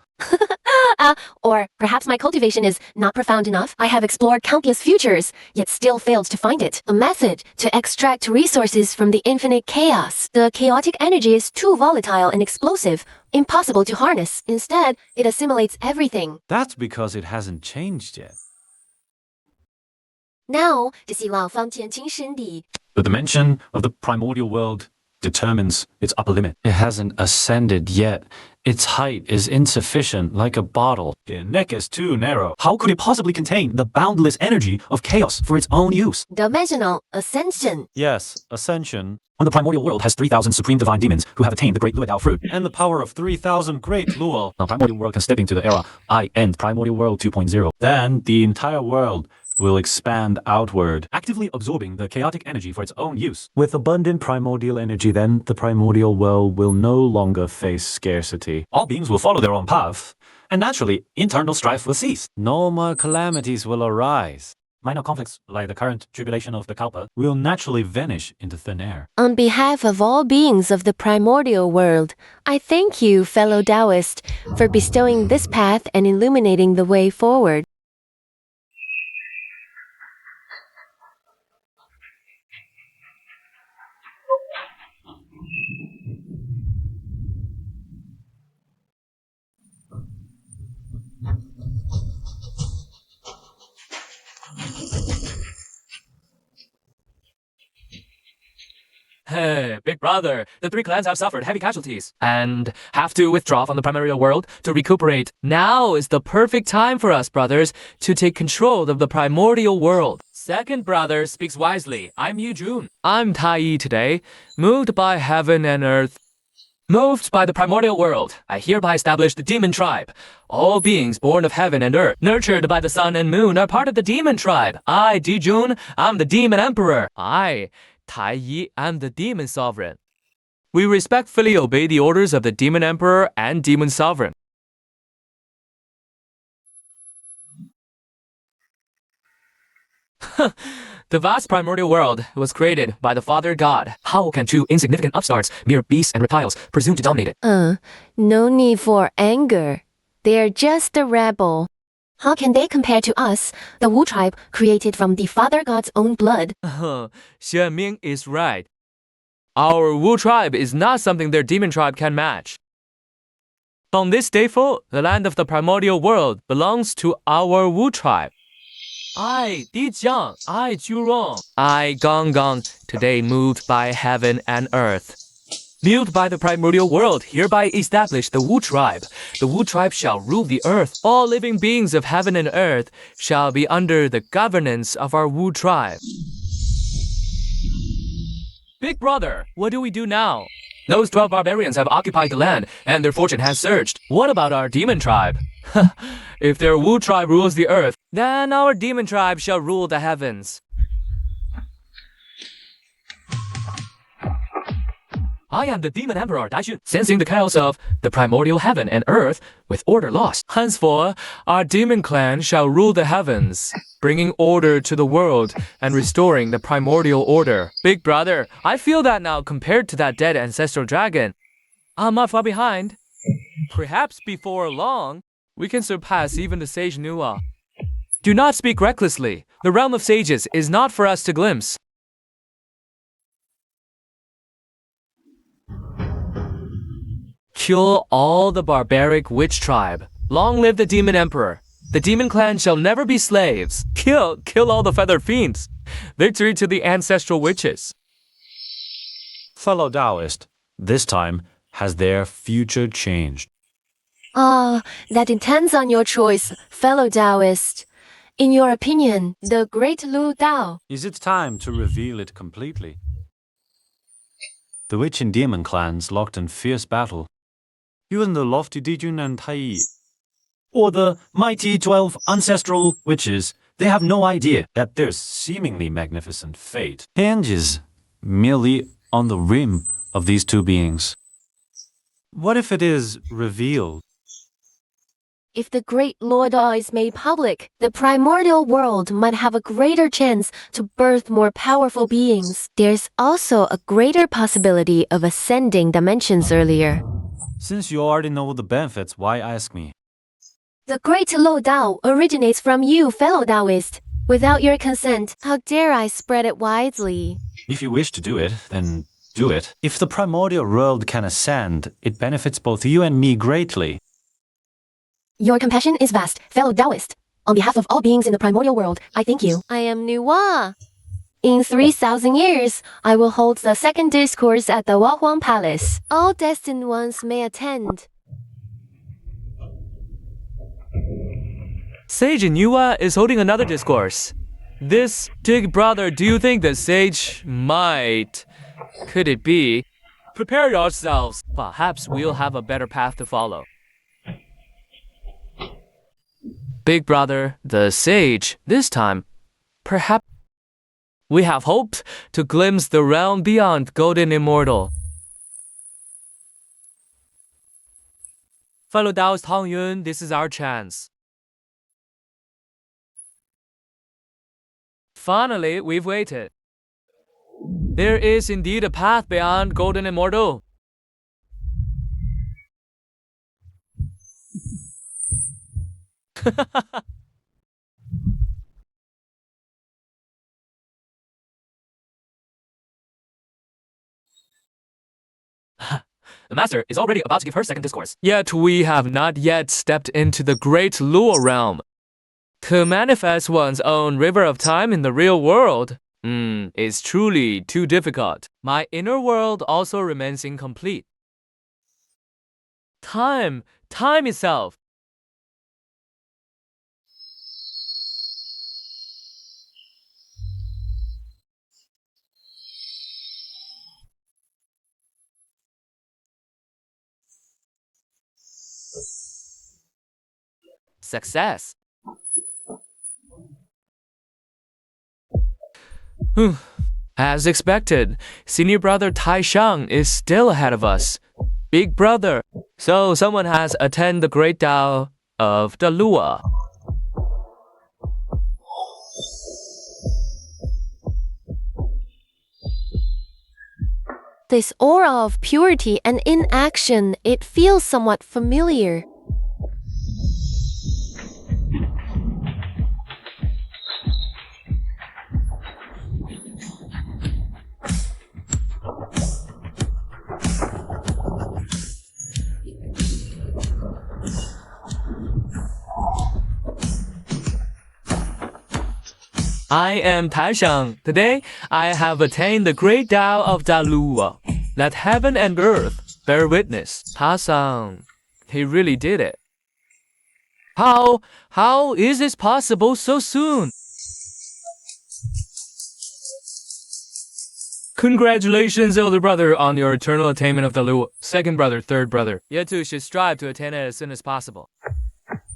Or perhaps my cultivation is not profound enough. I have explored countless futures, yet still failed to find it. A method to extract resources from the infinite chaos. The chaotic energy is too volatile and explosive, impossible to harness. Instead, it assimilates everything. that's because it hasn't changed yet. Now, 这希望方前清神理 The dimension of the primordial world determines its upper limit. It hasn't ascended yet. Its height is insufficient, like a bottle. The neck is too narrow. How could it possibly contain the boundless energy of chaos for its own use? dimensional ascension. Yes, ascension, When the primordial world has 3,000 supreme divine demons who have attained the great Luo fruit, and the power of 3,000 great Luo. the primordial world can step into the era I end primordial world 2.0. Then the entire world will expand outward, actively absorbing the chaotic energy for its own use. With abundant primordial energy, then, the primordial world will no longer face scarcity. All beings will follow their own path, and naturally, internal strife will cease. No more calamities will arise. Minor conflicts, like the current tribulation of the Kalpa, will naturally vanish into thin air. On behalf of all beings of the primordial world, I thank you, fellow Taoist, for bestowing this path and illuminating the way forward. Hey, big brother, the three clans have suffered heavy casualties and have to withdraw from the primordial world to recuperate. Now is the perfect time for us, brothers, to take control of the primordial world. Second brother speaks wisely. I'm Yu Jun. I'm Tai Yi today, moved by heaven and earth. Moved by the primordial world, I hereby establish the demon tribe. All beings born of heaven and earth, nurtured by the sun and moon, are part of the demon tribe. I, Jun, I'm the demon emperor. I, Tai Yi, am the demon sovereign. We respectfully obey the orders of the demon emperor and demon sovereign. The vast primordial world was created by the Father God. How can two insignificant upstarts, mere beasts and reptiles, presume to dominate it? No need for anger. They're just a rebel. How can they compare to us, the Wu tribe created from the Father God's own blood? Xue Ming is right. Our Wu tribe is not something their demon tribe can match. From this day forth, the land of the primordial world belongs to our Wu tribe. I, Di Jiang, I, Zhurong, I, Gong Gong, today moved by heaven and earth. Moved by the primordial world, hereby establish the Wu tribe. The Wu tribe shall rule the earth. All living beings of heaven and earth shall be under the governance of our Wu tribe. Big brother, what do we do now? Those 12 barbarians have occupied the land, and their fortune has surged. What about our demon tribe? If their Wu tribe rules the earth, then our demon tribe shall rule the heavens. I am the demon emperor Daixun, sensing the chaos of the primordial heaven and earth with order lost. Henceforth, our demon clan shall rule the heavens, bringing order to the world and restoring the primordial order. Big brother, I feel that now compared to that dead ancestral dragon. I'm not far behind. Perhaps before long, we can surpass even the sage Nua. Do not speak recklessly. The realm of sages is not for us to glimpse. Kill all the barbaric witch tribe. Long live the demon emperor. The demon clan shall never be slaves. Kill all the feathered fiends. Victory to the ancestral witches. Fellow Taoist, this time has their future changed. That depends on your choice, fellow Taoist. In your opinion, the Great Lu Dao. Is it time to reveal it completely? The witch and demon clans locked in fierce battle. Even the lofty Dijun and Tai, Or the mighty 12 ancestral witches, they have no idea that their seemingly magnificent fate hinges merely on the whim of these two beings. What if it is revealed? If the Great Lord is made public, the primordial world might have a greater chance to birth more powerful beings. There's also a greater possibility of ascending dimensions earlier. Since you already know the benefits, why ask me? The Great Lo Dao originates from you, fellow Taoist. Without your consent, how dare I spread it widely? If you wish to do it, then do it. If the primordial world can ascend, it benefits both you and me greatly. Your compassion is vast, fellow Taoist. On behalf of all beings in the primordial world, I thank you. I am Nuwa. In 3,000 years, I will hold the second discourse at the Wahuang Palace. All destined ones may attend. Sage Nuwa is holding another discourse. This big brother, do you think the sage might? Could it be? Prepare yourselves. Perhaps we'll have a better path to follow. Big brother, the sage, this time, perhaps we have hoped to glimpse the realm beyond golden immortal. Fellow Taoist Hong Yun, this is our chance. Finally, we've waited. There is indeed a path beyond golden immortal. The master is already about to give her second discourse. Yet we have not yet stepped into the great Luo realm. To manifest one's own river of time in the real world is truly too difficult. My inner world also remains incomplete. Time itself. Success. As expected, senior brother Tai Shang is still ahead of us. Big brother. So someone has attained the great Tao of the Lua. This aura of purity and inaction, it feels somewhat familiar. I am Tai Shang. Today, I have attained the great Tao of Dalua. Let heaven and earth bear witness. Ta Shang, he really did it. How is this possible so soon? Congratulations, elder brother, on your eternal attainment of the Lua. Second brother, third brother. You two should strive to attain it as soon as possible.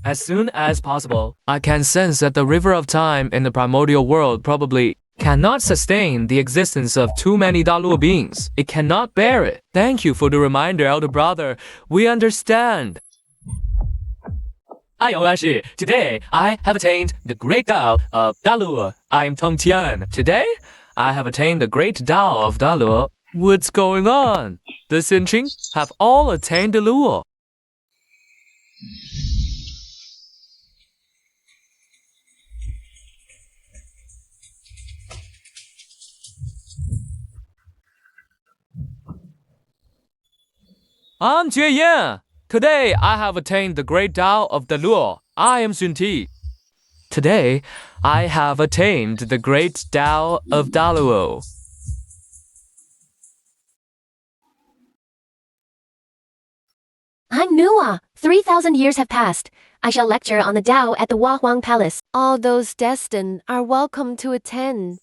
As soon as possible. I can sense that the river of time in the primordial world probably cannot sustain the existence of too many Daluo beings. It cannot bear it. Thank you for the reminder, elder brother. We understand. Today, I have attained the great Tao of Daluo. I am Tong Tian. Today, I have attained the great Tao of Daluo. What's going on? The Sinqing have all attained the Luo. I'm Jue Yan. Today, I have attained the great Tao of the Luo. I am Xun Ti. Today, I have attained the great Tao of Daluo. I'm Nuwa, 3,000 years have passed. I shall lecture on the Tao at the Hua Huang Palace. All those destined are welcome to attend.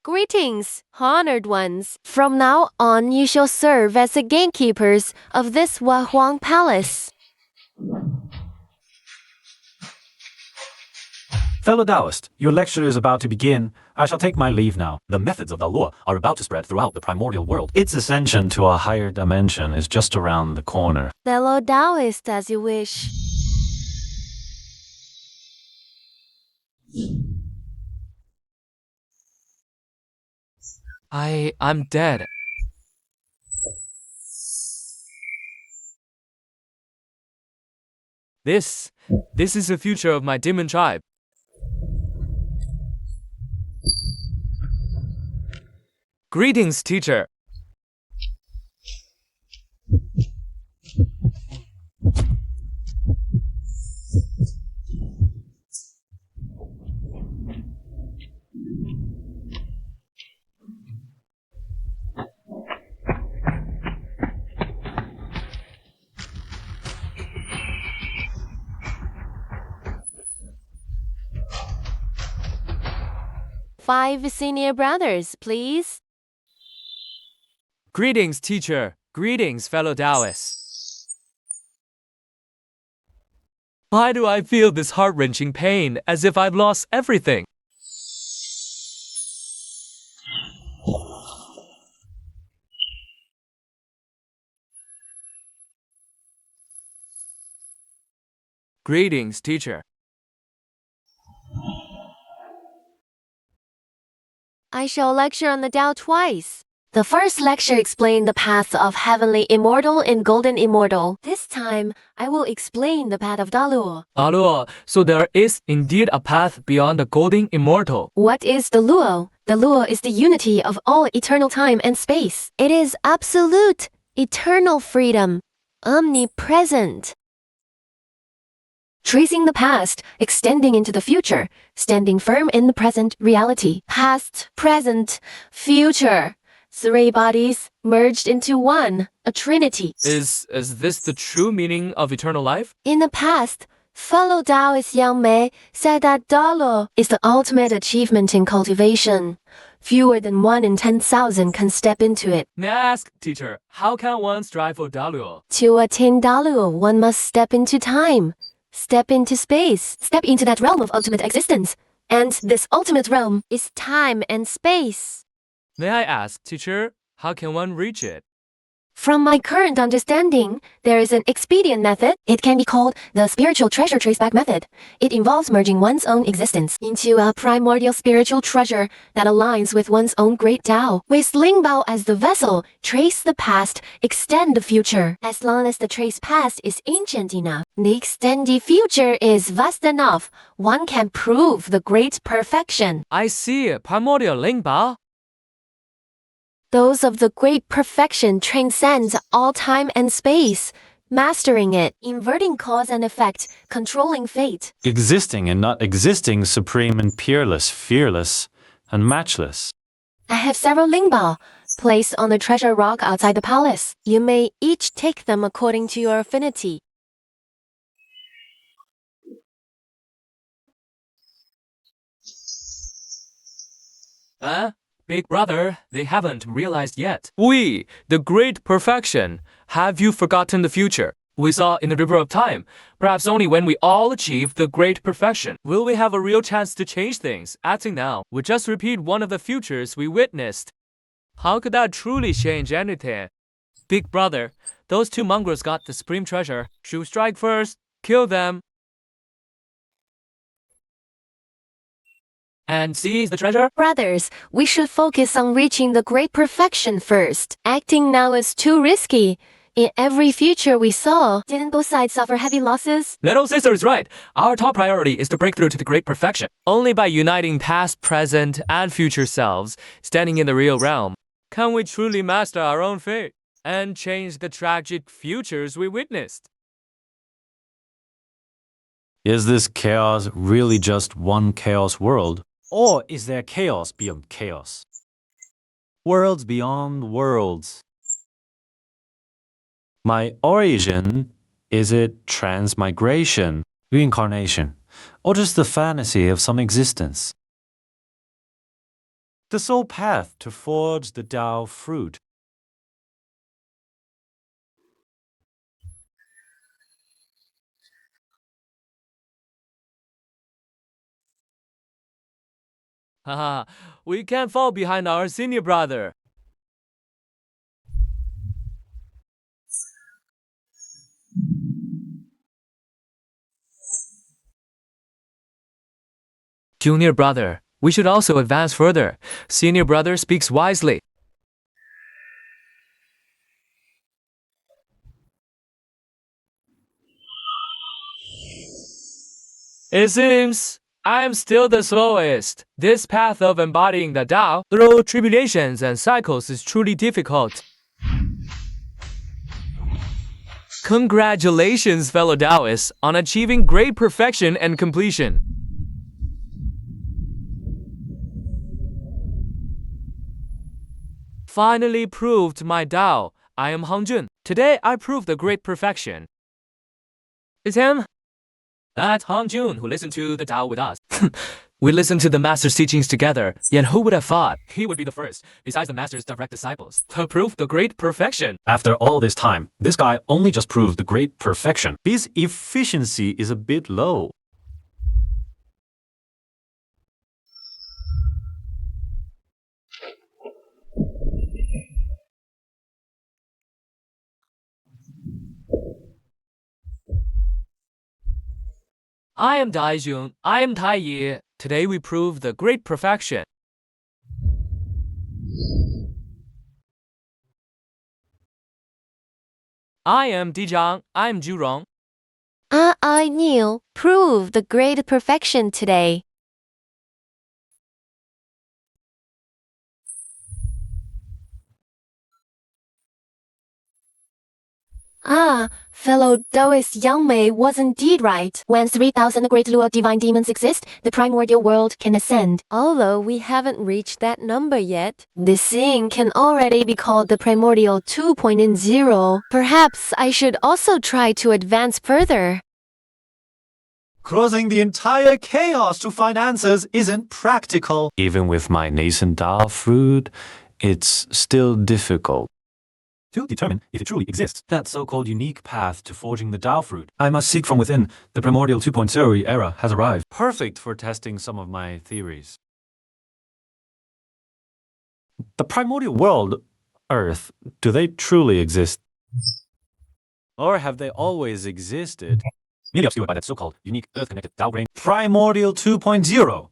Greetings, honored ones. From now on, you shall serve as the gatekeepers of this Hua Huang Palace. Fellow Taoist, your lecture is about to begin. I shall take my leave now. The methods of the law are about to spread throughout the primordial world. Its ascension to a higher dimension is just around the corner. Fellow Taoist, as you wish. I'm dead. This is the future of my demon tribe. Greetings, teacher. Five senior brothers, please. Greetings, teacher. Greetings, fellow Taoists. Why do I feel this heart-wrenching pain as if I've lost everything? Greetings, teacher. I shall lecture on the Tao twice. The first lecture explained the path of heavenly immortal and golden immortal. This time, I will explain the path of Daluo. Luo, so there is indeed a path beyond the golden immortal. What is the Luo? The Luo is the unity of all eternal time and space. It is absolute, eternal freedom, omnipresent. Tracing the past, extending into the future, standing firm in the present reality. Past, present, future. Three bodies merged into one, a trinity. Is this the true meaning of eternal life? In the past, fellow Taoist Yang Mei said that Daluo is the ultimate achievement in cultivation. Fewer than 1 in 10,000 can step into it. May I ask, teacher, how can one strive for Daluo? To attain Daluo, one must step into time, step into space, step into that realm of ultimate existence. And this ultimate realm is time and space. May I ask, teacher, how can one reach it? From my current understanding, there is an expedient method. It can be called the spiritual treasure traceback method. It involves merging one's own existence into a primordial spiritual treasure that aligns with one's own great Tao. With Lingbao as the vessel, trace the past, extend the future. As long as the traced past is ancient enough, the extended future is vast enough, one can prove the great perfection. I see, primordial Lingbao. Those of the great perfection transcends all time and space, mastering it, inverting cause and effect, controlling fate. Existing and not existing, supreme and peerless, fearless and matchless. I have several Lingbao placed on the treasure rock outside the palace. You may each take them according to your affinity. Big brother, they haven't realized yet. We, the great perfection, have you forgotten the future? We saw in the river of time. Perhaps only when we all achieve the great perfection will we have a real chance to change things. Acting now would just repeat one of the futures we witnessed. How could that truly change anything? Big brother, those two mongrels got the supreme treasure. Should we strike first? Kill them? And seize the treasure? Brothers, we should focus on reaching the great perfection first. Acting now is too risky. In every future we saw, didn't both sides suffer heavy losses? Little sister is right. Our top priority is to break through to the great perfection. Only by uniting past, present, and future selves, standing in the real realm, can we truly master our own fate and change the tragic futures we witnessed. Is this chaos really just one chaos world? Or is there chaos beyond chaos? Worlds beyond worlds. My origin, is it transmigration, reincarnation, or just the fantasy of some existence? The sole path to forge the Tao fruit. Haha, we can't fall behind our senior brother. Junior brother, we should also advance further. Senior brother speaks wisely. It seems I am still the slowest. This path of embodying the Tao through tribulations and cycles is truly difficult. Congratulations, fellow Taoists, on achieving great perfection and completion. Finally proved my Tao. I am Hangjun. Today I proved the great perfection. It's him? That's Hangjun, who listened to the Tao with us. We listened to the Master's teachings together, yet who would have thought he would be the first, besides the Master's direct disciples, to prove the great perfection? After all this time, this guy only just proved the great perfection. His efficiency is a bit low. I am Daijun. I am Taiyi. Today we prove the great perfection. I am Dijang. I am Jurong. I Neil proved the great perfection today. Fellow Taoist Yang Mei was indeed right. When 3,000 great Luo divine demons exist, the primordial world can ascend. Although we haven't reached that number yet, this thing can already be called the primordial 2.0. Perhaps I should also try to advance further. Crossing the entire chaos to find answers isn't practical. Even with my nascent Tao fruit, it's still difficult. To determine if it truly exists, That so-called unique path to forging the Tao fruit. I must seek from within. The primordial 2.0 era has arrived. Perfect for testing some of my theories. The primordial world, Earth, do they truly exist? Or have they always existed? Merely obscured by that so-called unique Earth-connected Tao brain. Primordial 2.0.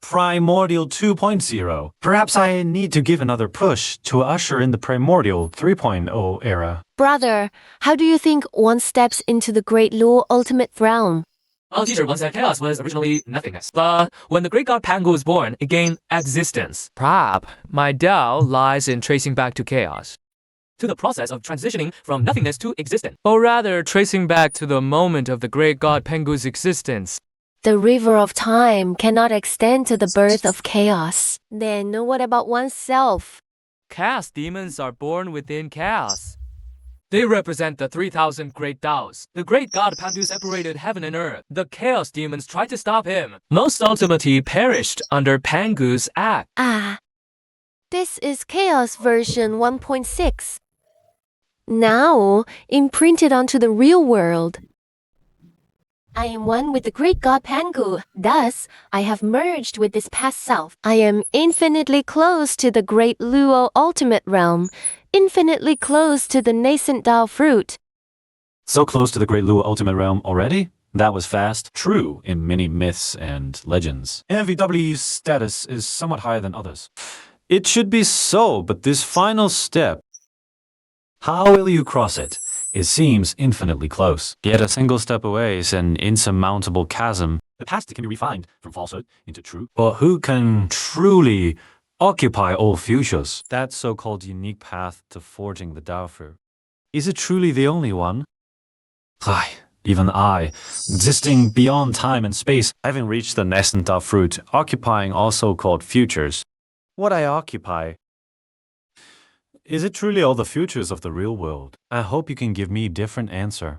Primordial 2.0. Perhaps I need to give another push to usher in the primordial 3.0 era. Brother, how do you think one steps into the great Luo ultimate realm? Our teacher once said chaos was originally nothingness. But when the great god Pangu was born, it gained existence. Perhaps my Tao lies in tracing back to chaos, to the process of transitioning from nothingness to existence. Or rather, tracing back to the moment of the great god Pangu's existence. The river of time cannot extend to the birth of chaos. Then what about oneself? Chaos demons are born within chaos. They represent the 3,000 great Taos. The great god Pandu separated heaven and earth. The chaos demons tried to stop him. Most ultimately perished under Pangu's act. This is Chaos version 1.6. Now, imprinted onto the real world. I am one with the great god Pangu. Thus, I have merged with this past self. I am infinitely close to the great Luo ultimate realm, infinitely close to the nascent Tao fruit. So close to the great Luo ultimate realm already? That was fast. True in many myths and legends. MVW's status is somewhat higher than others. It should be so, but this final step, How will you cross it? It seems infinitely close. yet a single step away, is an insurmountable chasm. The past can be refined from falsehood into truth. But who can truly occupy all futures? That so-called unique path to forging the Tao fruit. Is it truly the only one? even I, existing beyond time and space, having reached the nascent of fruit, occupying all so-called futures. What I occupy, is it truly all the futures of the real world? I hope you can give me a different answer.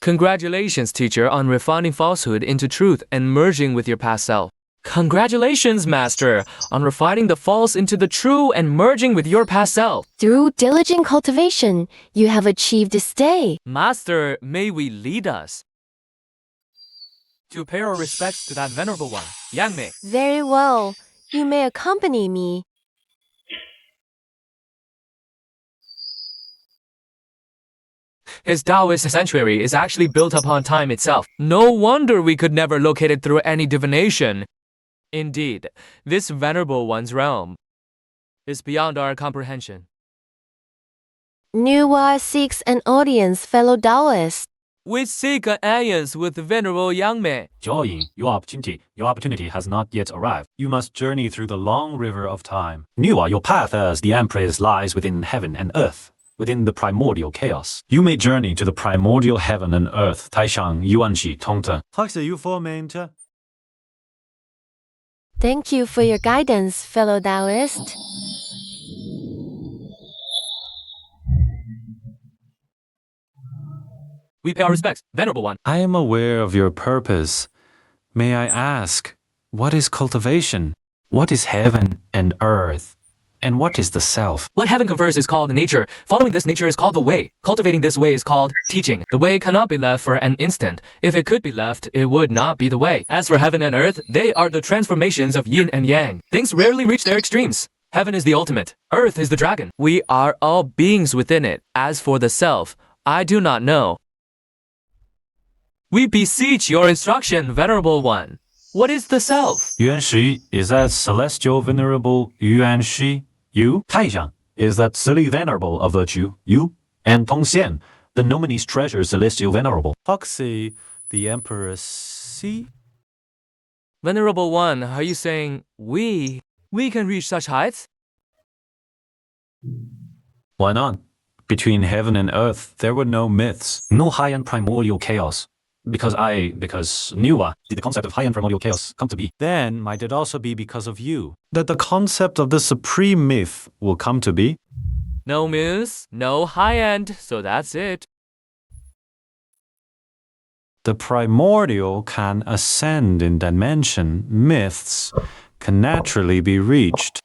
Congratulations, teacher, on refining falsehood into truth and merging with your past self. Congratulations, master, on refining the false into the true and merging with your past self. Through diligent cultivation, you have achieved this day. Master, may we lead us to pay our respects to that venerable one, Yang Mei. Very well. You may accompany me. His Taoist sanctuary is actually built upon time itself. No wonder we could never locate it through any divination. Indeed, this venerable one's realm is beyond our comprehension. Nuwa seeks an audience, fellow Taoists. We seek an alliance with the venerable Yang Mei. Join your opportunity has not yet arrived. You must journey through the long river of time. Niwa, your path as the Empress lies within heaven and earth, within the primordial chaos. You may journey to the primordial heaven and earth, Taishang, Yuanxi, Tongte. Thank you for your guidance, fellow Taoist. We pay our respects, venerable one. I am aware of your purpose. May I ask, what is cultivation? What is heaven and earth? And what is the self? What heaven confers is called nature. Following this nature is called the way. Cultivating this way is called teaching. The way cannot be left for an instant. If it could be left, it would not be the way. As for heaven and earth, they are the transformations of yin and yang. Things rarely reach their extremes. Heaven is the ultimate. Earth is the dragon. We are all beings within it. As for the self, I do not know. We beseech your instruction, venerable one. What is the self? Yuanxi, is that celestial venerable Yuanxi? You? Taishang is that silly venerable of virtue, you? And Tongxian, the nominee's treasure celestial venerable. Foxy, the emperor C? Venerable one, are you saying we can reach such heights? Why not? Between heaven and earth, there were no myths. No high-end primordial chaos. Because Niwa, did the concept of high-end primordial chaos come to be. Then might it also be because of you that the concept of the supreme myth will come to be? No myths, no high end, so that's it. The primordial can ascend in dimension. Myths can naturally be reached.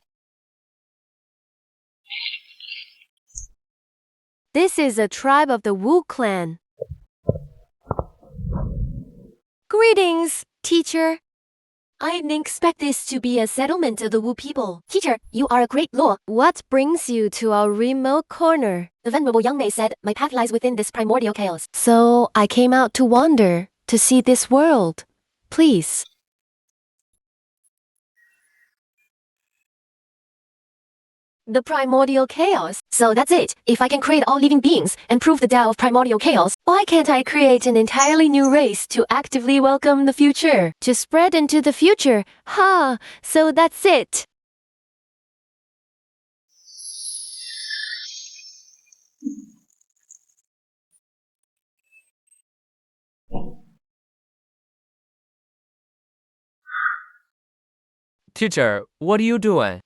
This is a tribe of the Wu clan. Greetings, teacher. I didn't expect this to be a settlement of the Wu people. Teacher, you are a great lord. What brings you to our remote corner? The venerable Yang Mei said my path lies within this primordial chaos. So I came out to wander, to see this world. Please. The primordial chaos. So that's it. If I can create all living beings and prove the Tao of primordial chaos, why can't I create an entirely new race to actively welcome the future? To spread into the future. Ha! So that's it. Teacher, what are you doing?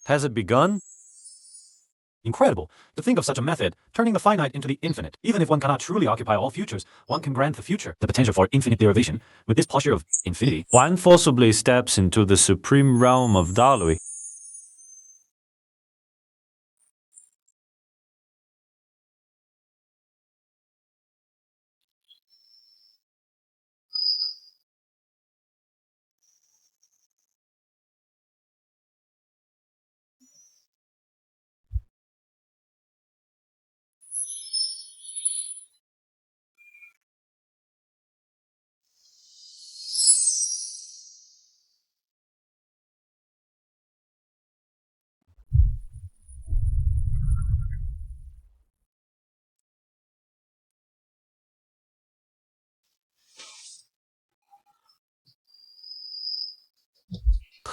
Has it begun? Incredible. To think of such a method, turning the finite into the infinite. Even if one cannot truly occupy all futures, one can grant the future the potential for infinite derivation. With this posture of infinity, One forcibly steps into the supreme realm of Dalui.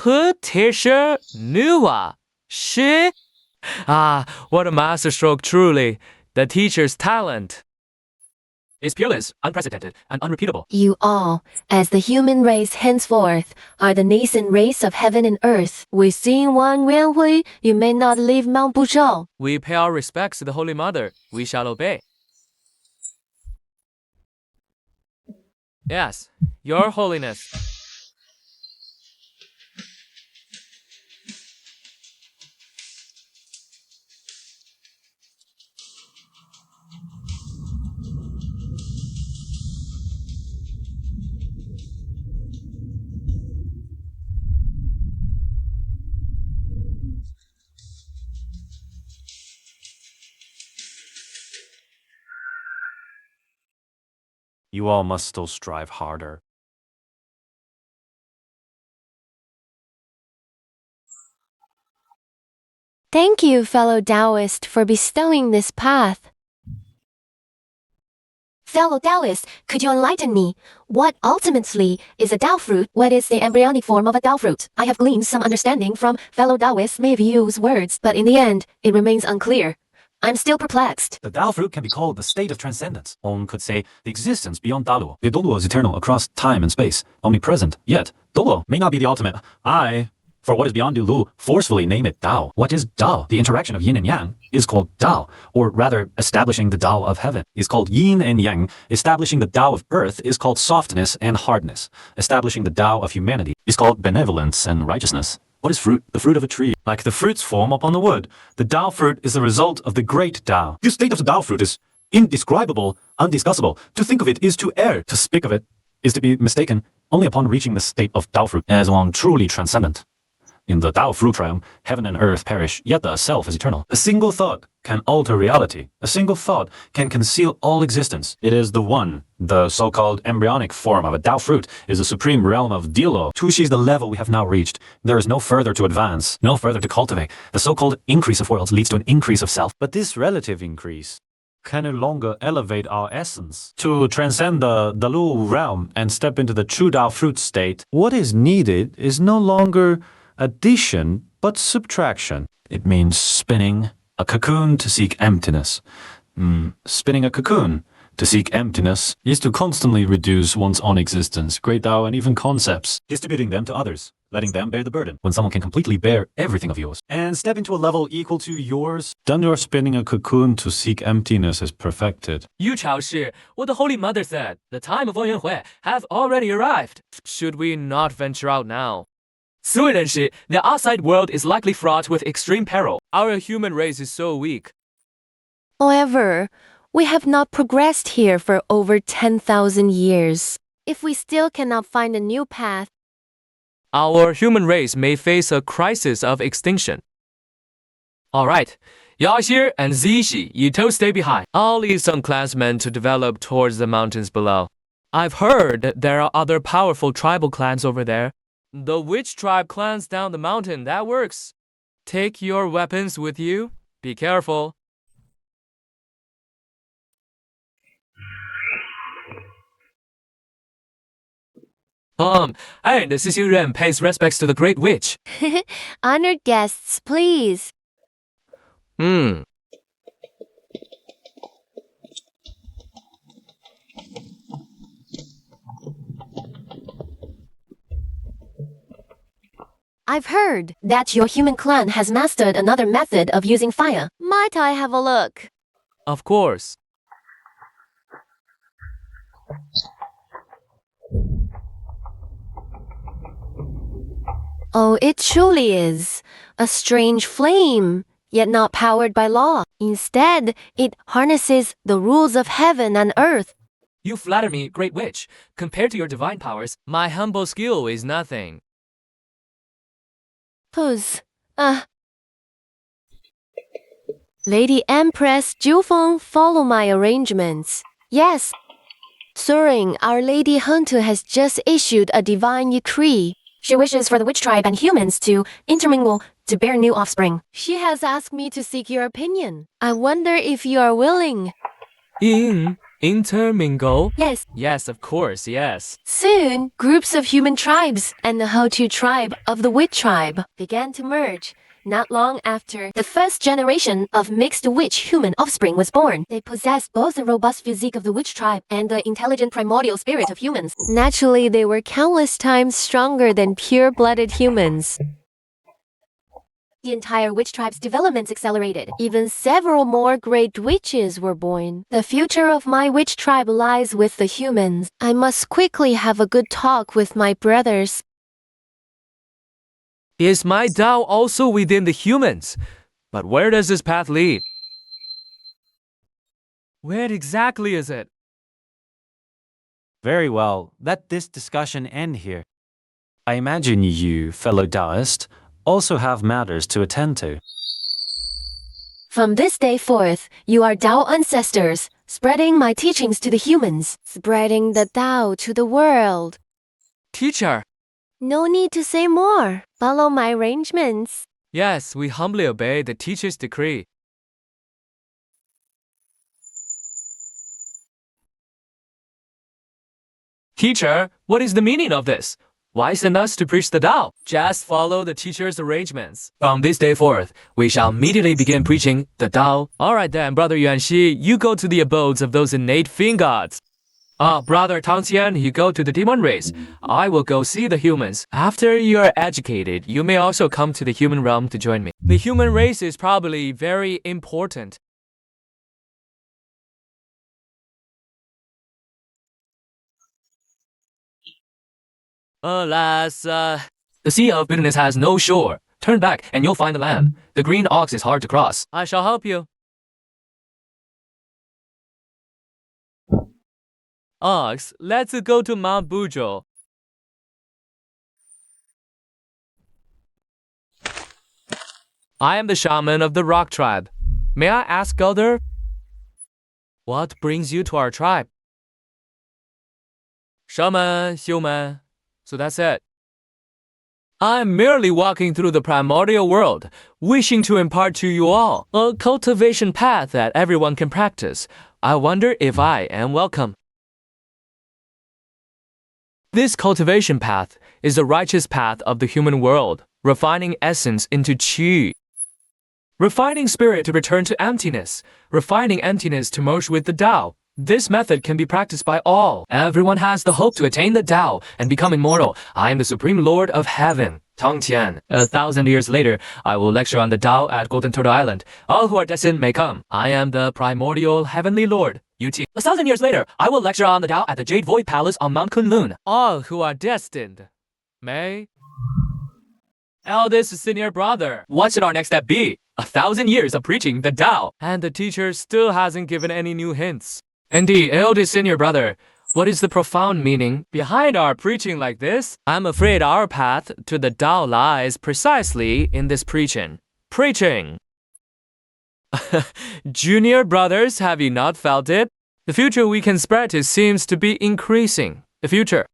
Hu teacher Nuwa. Shi. Ah, what a masterstroke truly. The teacher's talent is peerless, unprecedented, and unrepeatable. You all, as the human race henceforth, are the nascent race of heaven and earth. Within one Yuanhui, you may not leave Mount Buzhou. We pay our respects to the Holy Mother. We shall obey. Yes, Your Holiness. You all must still strive harder. Thank you, fellow Taoist, for bestowing this path. Fellow Taoist, could you enlighten me? What ultimately is a Tao fruit? What is the embryonic form of a Tao fruit? I have gleaned some understanding from fellow Taoists may have used words, but in the end, it remains unclear. I'm still perplexed. The Tao fruit can be called the state of transcendence. One could say the existence beyond Daluo. The Daluo is eternal across time and space, omnipresent. Yet, Daluo may not be the ultimate. For what is beyond Lu, forcefully name it Tao. What is Tao? The interaction of yin and yang is called Tao, or rather, establishing the Tao of heaven is called yin and yang. Establishing the Tao of earth is called softness and hardness. Establishing the Tao of humanity is called benevolence and righteousness. What is fruit? The fruit of a tree. Like the fruits form upon the wood, the Tao fruit is the result of the great Tao. The state of the Tao fruit is indescribable, undiscussable. To think of it is to err. To speak of it is to be mistaken. Only upon reaching the state of Tao fruit as one truly transcendent. In the Tao fruit realm, heaven and earth perish, yet the self is eternal. A single thought can alter reality. A single thought can conceal all existence. It is the one. The so-called embryonic form of a Tao fruit is the supreme realm of Dilo. Tushi is the level we have now reached. There is no further to advance, no further to cultivate. The so-called increase of worlds leads to an increase of self. But this relative increase can no longer elevate our essence. To transcend the Lu realm and step into the true Tao fruit state, what is needed is no longer addition, but subtraction. It means spinning a cocoon to seek emptiness. Spinning a cocoon to seek emptiness is to constantly reduce one's own existence, great Tao, and even concepts, distributing them to others, letting them bear the burden. When someone can completely bear everything of yours and step into a level equal to yours, then your spinning a cocoon to seek emptiness is perfected. Yu Chao Shi, what the Holy Mother said, the time of Yuanhui have already arrived. Should we not venture out now? 思维人士, the outside world is likely fraught with extreme peril. Our human race is so weak. However, we have not progressed here for over 10,000 years. If we still cannot find a new path, Our human race may face a crisis of extinction. Alright, Yashir and Zishi, you two stay behind. I'll lead some clansmen to develop towards the mountains below. I've heard there are other powerful tribal clans over there. The witch tribe clans down the mountain, that works. Take your weapons with you. Be careful. And the Sishu Ren pays respects to the great witch. honored guests, please. I've heard that your human clan has mastered another method of using fire. Might I have a look? Of course. Oh, it truly is. A strange flame, yet not powered by law. Instead, it harnesses the rules of heaven and earth. You flatter me, great witch. Compared to your divine powers, my humble skill is nothing. Who's, Lady Empress Jufeng, follow my arrangements. Yes. Suring, Our Lady Huntu has just issued a divine decree. She wishes for the witch tribe and humans to intermingle to bear new offspring. She has asked me to seek your opinion. I wonder if you are willing. Intermingle? Yes. Yes, of course, yes. Soon, groups of human tribes and the Hotu tribe of the witch tribe began to merge. Not long after, the first generation of mixed witch-human offspring was born. They possessed both the robust physique of the witch tribe and the intelligent primordial spirit of humans. Naturally, they were countless times stronger than pure-blooded humans. The entire witch tribe's developments accelerated. Even several more great witches were born. The future of my witch tribe lies with the humans. I must quickly have a good talk with my brothers. Is my Tao also within the humans? But where does this path lead? Where exactly is it? Very well, let this discussion end here. I imagine you, fellow Taoist, also have matters to attend to. From this day forth, you are Tao ancestors, spreading my teachings to the humans, spreading the Tao to the world. Teacher. No need to say more. Follow my arrangements. Yes, we humbly obey the teacher's decree. Teacher, what is the meaning of this? Why send us to preach the Tao? Just follow the teacher's arrangements. From this day forth, we shall immediately begin preaching the Tao. Alright then, Brother Yuanxi, you go to the abodes of those innate fiend gods. Brother Tangxian, you go to the demon race. I will go see the humans. After you are educated, you may also come to the human realm to join me. The human race is probably very important. Alas, the sea of bitterness has no shore. Turn back and you'll find the land. The green ox is hard to cross. I shall help you. Ox, let's go to Mount Bujo. I am the shaman of the rock tribe. May I ask, Elder? What brings you to our tribe? Shaman, human. So that's it. I'm merely walking through the primordial world, wishing to impart to you all a cultivation path that everyone can practice. I wonder if I am welcome. This cultivation path is the righteous path of the human world, refining essence into qi. Refining spirit to return to emptiness, refining emptiness to merge with the Tao. This method can be practiced by all. Everyone has the hope to attain the Tao and become immortal. I am the Supreme Lord of Heaven, Tangqian. 1,000 years later, I will lecture on the Tao at Golden Turtle Island. All who are destined may come. I am the primordial heavenly Lord, UT. 1,000 years later, I will lecture on the Tao at the Jade Void Palace on Mount Kunlun. All who are destined may. Eldest senior brother, what should our next step be? 1,000 years of preaching the Tao. And the teacher still hasn't given any new hints. Indeed, eldest senior brother, what is the profound meaning behind our preaching like this? I'm afraid our path to the Tao lies precisely in this preaching. Junior brothers, have you not felt it? The future we can spread to seems to be increasing. The future.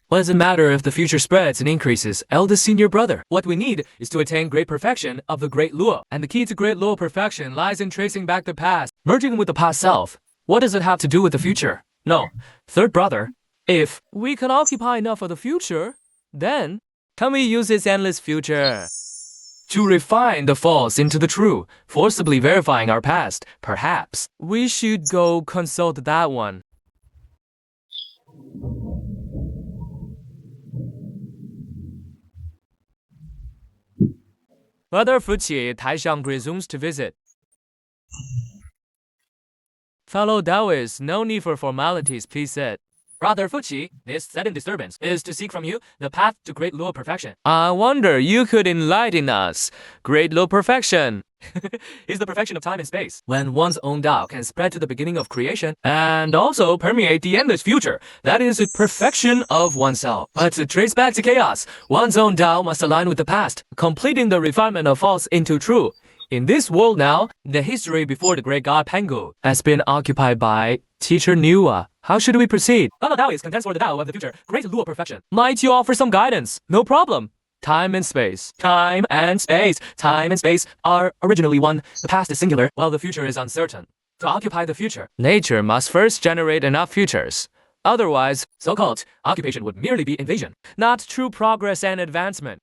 What does it matter if the future spreads and increases, eldest senior brother? What we need is to attain great perfection of the great Luo. And the key to great Luo perfection lies in tracing back the past, merging with the past self. What does it have to do with the future? No. Third brother, if we can occupy enough of the future, then can we use this endless future to refine the false into the true, forcibly verifying our past? Perhaps we should go consult that one. Brother Fuqi, Taishan presumes to visit. Fellow Taoists, no need for formalities, please sit. Brother Fuqi, this sudden disturbance is to seek from you the path to great Luo perfection. I wonder you could enlighten us. Great Luo perfection is the perfection of time and space, when one's own Tao can spread to the beginning of creation and also permeate the endless future. That is the perfection of oneself. But to trace back to chaos, one's own Tao must align with the past, completing the refinement of false into true. In this world now, the history before the great god Pengu has been occupied by Teacher Niwa. How should we proceed? Fellow Taoists contends for the Tao of the future, great Luo perfection. Might you offer some guidance? No problem. Time and space. Time and space. Time and space are originally one. The past is singular, while the future is uncertain. to occupy the future. Nature must first generate enough futures. Otherwise, so-called occupation would merely be invasion, not true progress and advancement.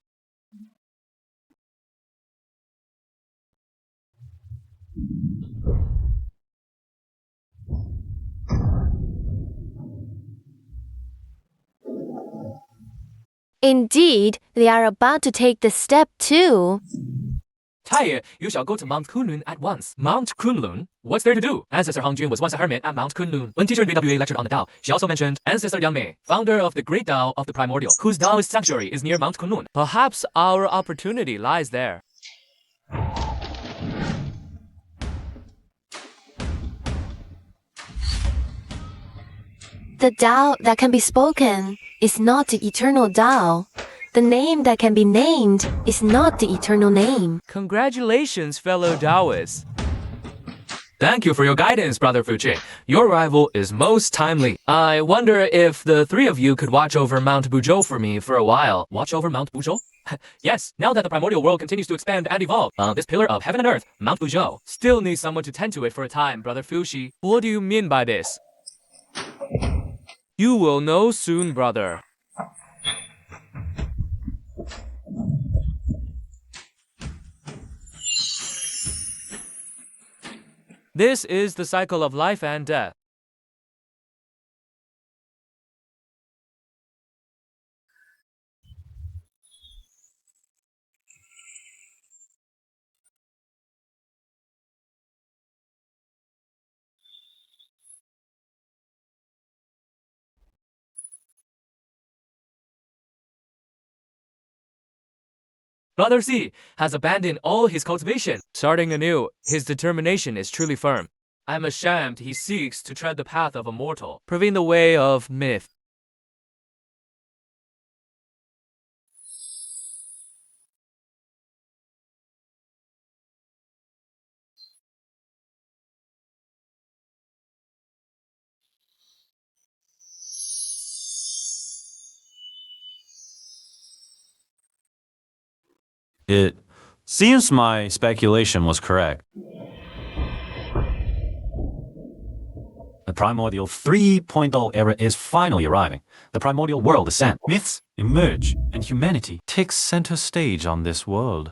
Indeed, they are about to take this step too. Taiye, you shall go to Mount Kunlun at once. Mount Kunlun? What's there to do? Ancestor Hong Jun was once a hermit at Mount Kunlun. When teacher in BWA lectured on the Tao, she also mentioned Ancestor Yang Mei, founder of the great Tao of the Primordial, whose Taoist sanctuary is near Mount Kunlun. Perhaps our opportunity lies there. The Tao that can be spoken is not the eternal Tao. The name that can be named is not the eternal name. Congratulations, fellow Taoists. Thank you for your guidance, Brother Fuqi. Your arrival is most timely. I wonder if the three of you could watch over Mount Buzhou for me for a while. Watch over Mount Buzhou? Yes, now that the primordial world continues to expand and evolve, this pillar of heaven and earth, Mount Buzhou, still needs someone to tend to it for a time, Brother Fuqi. What do you mean by this? You will know soon, brother. This is the cycle of life and death. Brother C has abandoned all his cultivation. Starting anew, his determination is truly firm. I'm ashamed he seeks to tread the path of a mortal, paving the way of myth. It seems my speculation was correct. The primordial 3.0 era is finally arriving. The primordial world ascends. Myths emerge, and humanity Takes center stage on this world.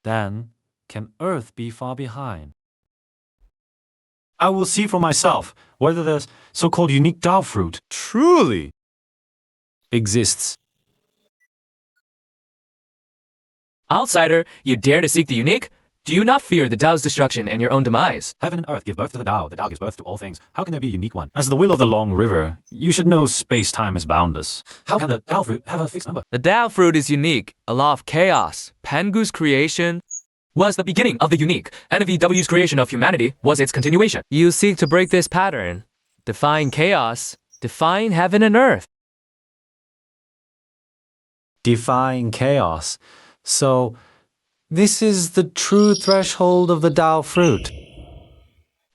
Then, can Earth be far behind? I will see for myself whether the so-called unique Tao fruit Truly! exists. Outsider, you dare to seek the unique? Do you not fear the Tao's destruction and your own demise? Heaven and earth give birth to the Tao gives birth to all things. How can there be a unique one? As the will of the long river, you should know space-time is boundless. How can the Tao fruit have a fixed number? The Tao fruit is unique, a law of chaos. Pangu's creation was the beginning of the unique, and VW's creation of humanity was its continuation. You seek to break this pattern, defying chaos, defying heaven and earth. Defying chaos. So, this is the true threshold of the Tao fruit.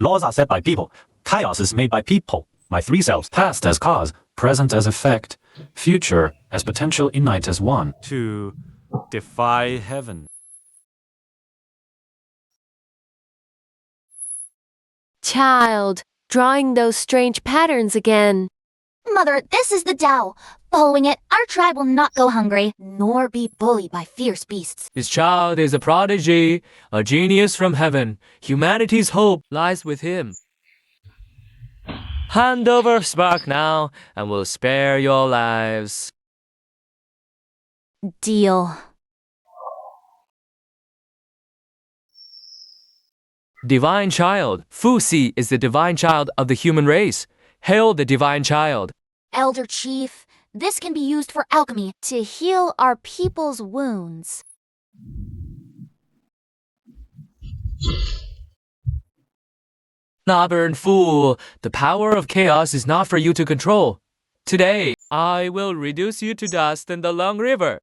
Laws are set by people. Chaos is made by people. My three selves, past as cause, present as effect, future as potential innate as one. To defy heaven. Child, drawing those strange patterns again. Mother, this is the Tao. Following it, our tribe will not go hungry, nor be bullied by fierce beasts. His child is a prodigy, a genius from heaven. Humanity's hope lies with him. Hand over spark now, and we'll spare your lives. Deal. Divine child. Fu Si is the divine child of the human race. Hail the divine child. Elder Chief, this can be used for alchemy to heal our people's wounds. Stubborn fool, the power of chaos is not for you to control. Today, I will reduce you to dust in the long river.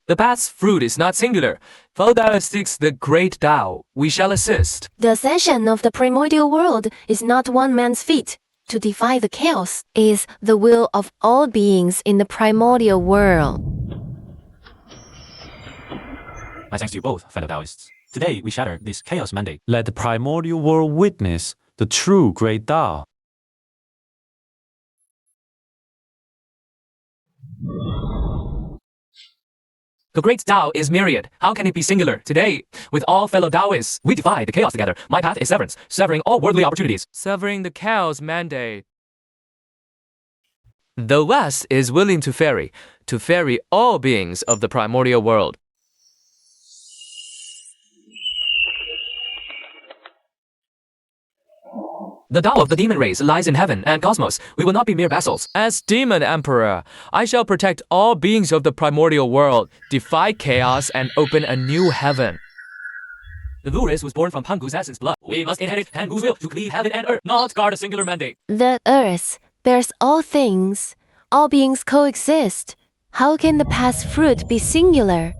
The path's fruit is not singular. Though thou seeks the great Tao, we shall assist. The ascension of the primordial world is not one man's feat. To defy the chaos is the will of all beings in the primordial world. My thanks to you both, fellow Taoists. Today we shatter this chaos mandate. Let the primordial world witness the true great Tao. The great Tao is myriad. How can it be singular? Today, with all fellow Taoists, we defy the chaos together. My path is severance, severing all worldly opportunities. Severing the chaos mandate. The West is willing to ferry all beings of the primordial world. The Tao of the demon race lies in heaven and cosmos. We will not be mere vassals. As demon emperor, I shall protect all beings of the primordial world, defy chaos, and open a new heaven. The Luris was born from Pangu's essence blood. We must inherit Pangu's will to cleave heaven and earth, not guard a singular mandate. The earth bears all things. All beings coexist. How can the past fruit be singular?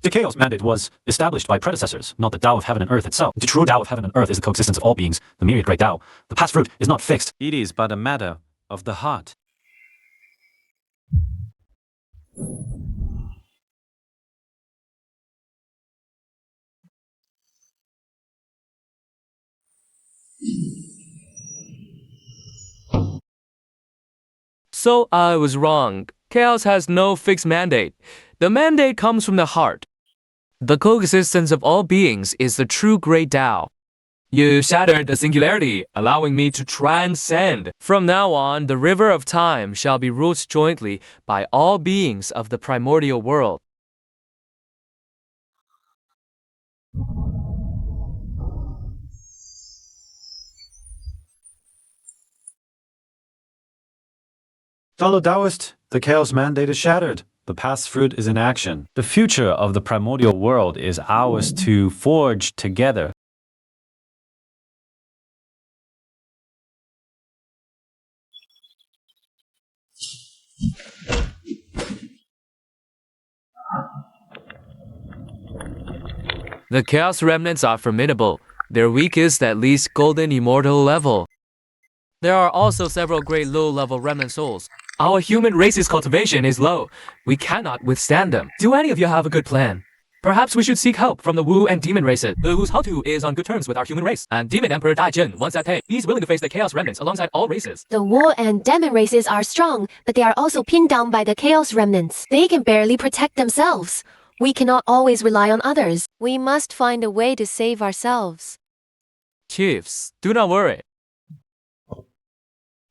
The chaos mandate was established by predecessors, not the Tao of heaven and earth itself. The true Tao of heaven and earth is the coexistence of all beings, the myriad great Tao. The past fruit is not fixed. It is but a matter of the heart. So I was wrong. Chaos has no fixed mandate. The mandate comes from the heart. The coexistence of all beings is the true great Tao. You shattered the singularity, allowing me to transcend. From now on, the river of time shall be ruled jointly by all beings of the primordial world. Fellow Taoist, the chaos mandate is shattered. The past fruit is in action. The future of the primordial world is ours to forge together. The chaos remnants are formidable. Their weakest at least golden immortal level. There are also several great low-level remnant souls. Our human race's cultivation is low. We cannot withstand them. Do any of you have a good plan? Perhaps we should seek help from the Wu and Demon races, whose Houtu is on good terms with our human race. And Demon Emperor Daijin once at Tay. He's willing to face the chaos remnants alongside all races. The Wu and Demon races are strong, but they are also pinned down by the chaos remnants. They can barely protect themselves. We cannot always rely on others. We must find a way to save ourselves. Chiefs, do not worry.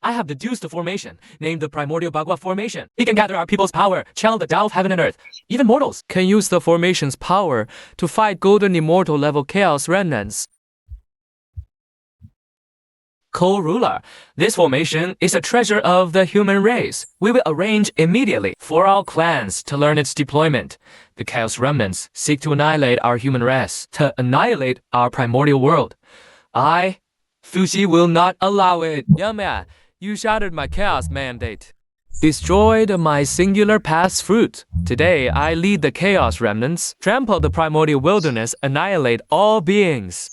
I have deduced a formation, named the Primordial Bagua Formation. It can gather our people's power, channel the Tao of heaven and earth. Even mortals can use the formation's power to fight golden immortal level chaos remnants. Co-ruler, this formation is a treasure of the human race. We will arrange immediately for our clans to learn its deployment. The chaos remnants seek to annihilate our human race, to annihilate our primordial world. I, Fuxi, will not allow it. Young man, you shattered my chaos mandate. Destroyed my singular past fruit. Today, I lead the chaos remnants, trample the primordial wilderness, annihilate all beings.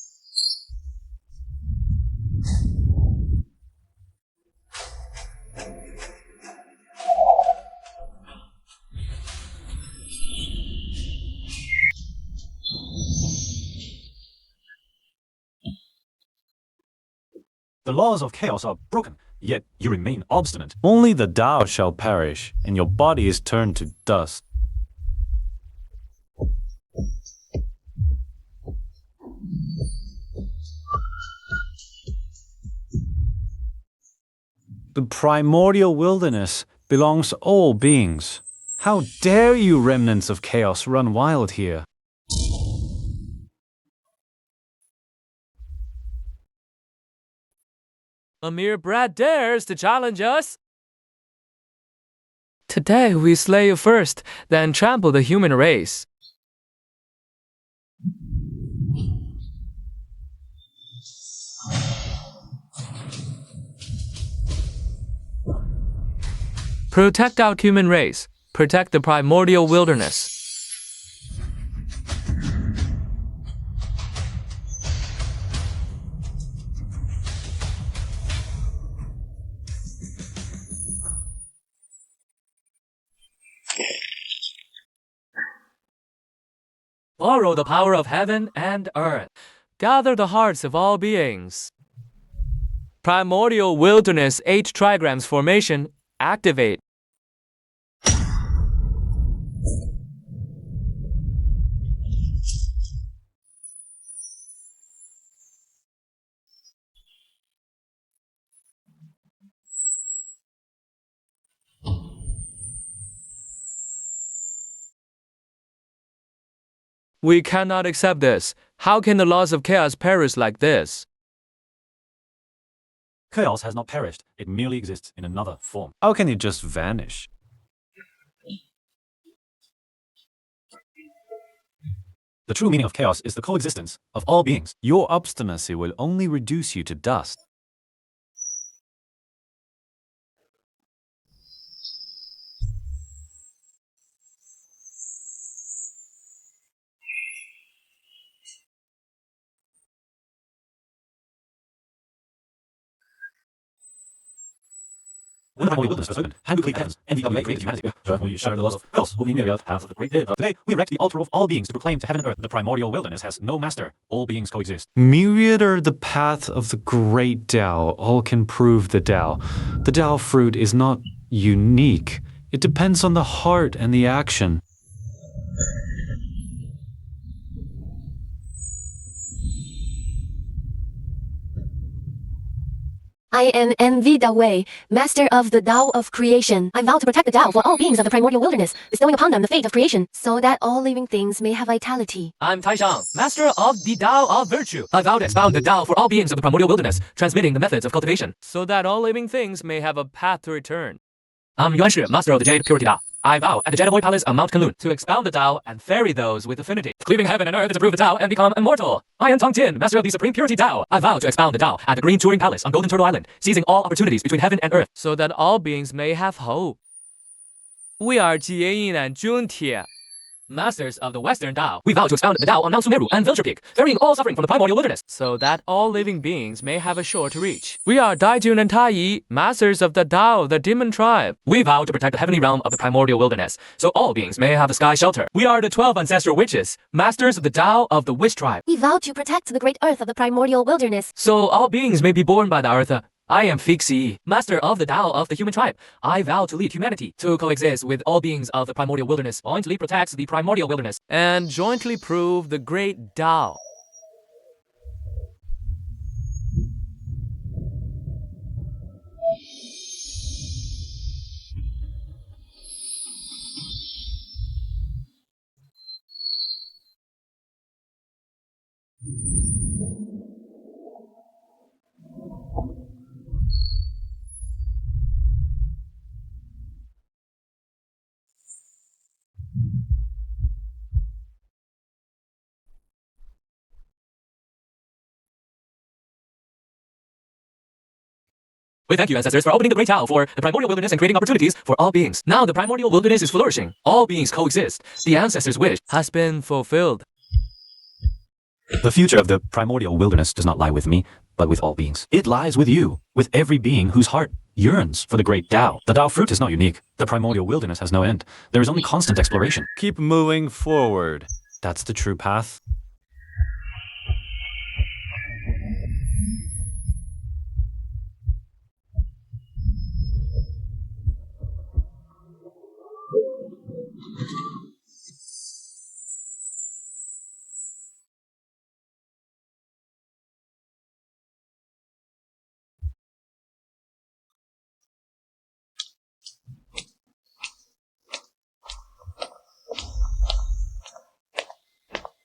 The laws of chaos are broken, yet you remain obstinate. Only the Tao shall perish, and your body is turned to dust. The primordial wilderness belongs to all beings. How dare you, remnants of chaos, run wild here? A mere brat dares to challenge us? Today we slay you first, then trample the human race. Protect our human race. Protect the primordial wilderness. Borrow the power of heaven and earth. Gather the hearts of all beings. Primordial wilderness 8 trigrams formation. Activate. We cannot accept this. How can the laws of chaos perish like this? Chaos has not perished. It merely exists in another form. How can it just vanish? The true meaning of chaos is the coexistence of all beings. Your obstinacy will only reduce you to dust. When the primordial wilderness was opened, hand created heavens, NVWA created humanity. We shattered the laws of chaos, opening the earth, path of the great dead. Today, we erect the altar of all beings to proclaim to heaven and earth the primordial wilderness has no master. All beings coexist. Myriad are the path of the great Tao. All can prove the Tao. The Tao fruit is not unique. It depends on the heart and the action. I am Wei, master of the Tao of creation. I vow to protect the Tao for all beings of the primordial wilderness, bestowing upon them the fate of creation, so that all living things may have vitality. I'm Taishang, master of the Tao of virtue. I vow to expound the Tao for all beings of the primordial wilderness, transmitting the methods of cultivation, so that all living things may have a path to return. I'm Yuanshi, master of the Jade Purity Tao. I vow at the Jedi Palace on Mount Kunlun to expound the Tao and ferry those with affinity, cleaving heaven and earth to prove the Tao and become immortal. I am Tong Jin, master of the Supreme Purity Tao. I vow to expound the Tao at the Green Touring Palace on Golden Turtle Island, seizing all opportunities between heaven and earth, so that all beings may have hope. We are Jieyin and Juntie, masters of the Western Tao. We vow to expound the Tao on Mount Sumeru and Vulture Peak, ferrying all suffering from the primordial wilderness, so that all living beings may have a shore to reach. We are Daijun and Taiyi, masters of the Tao, the demon tribe. We vow to protect the heavenly realm of the primordial wilderness, so all beings may have a sky shelter. We are the 12 ancestral witches, masters of the Tao of the witch tribe. We vow to protect the great earth of the primordial wilderness, So all beings may be born by the earth. I am Fixi, master of the Tao of the human tribe. I vow to lead humanity to coexist with all beings of the primordial wilderness, jointly protect the primordial wilderness, and jointly prove the great Tao. We thank you, ancestors, for opening the great Tao for the primordial wilderness and creating opportunities for all beings. Now the primordial wilderness is flourishing. All beings coexist. The ancestors' wish has been fulfilled. The future of the primordial wilderness does not lie with me, but with all beings. It lies with you, with every being whose heart yearns for the great Tao. The Tao fruit is not unique. The primordial wilderness has no end. There is only constant exploration. Keep moving forward. That's the true path.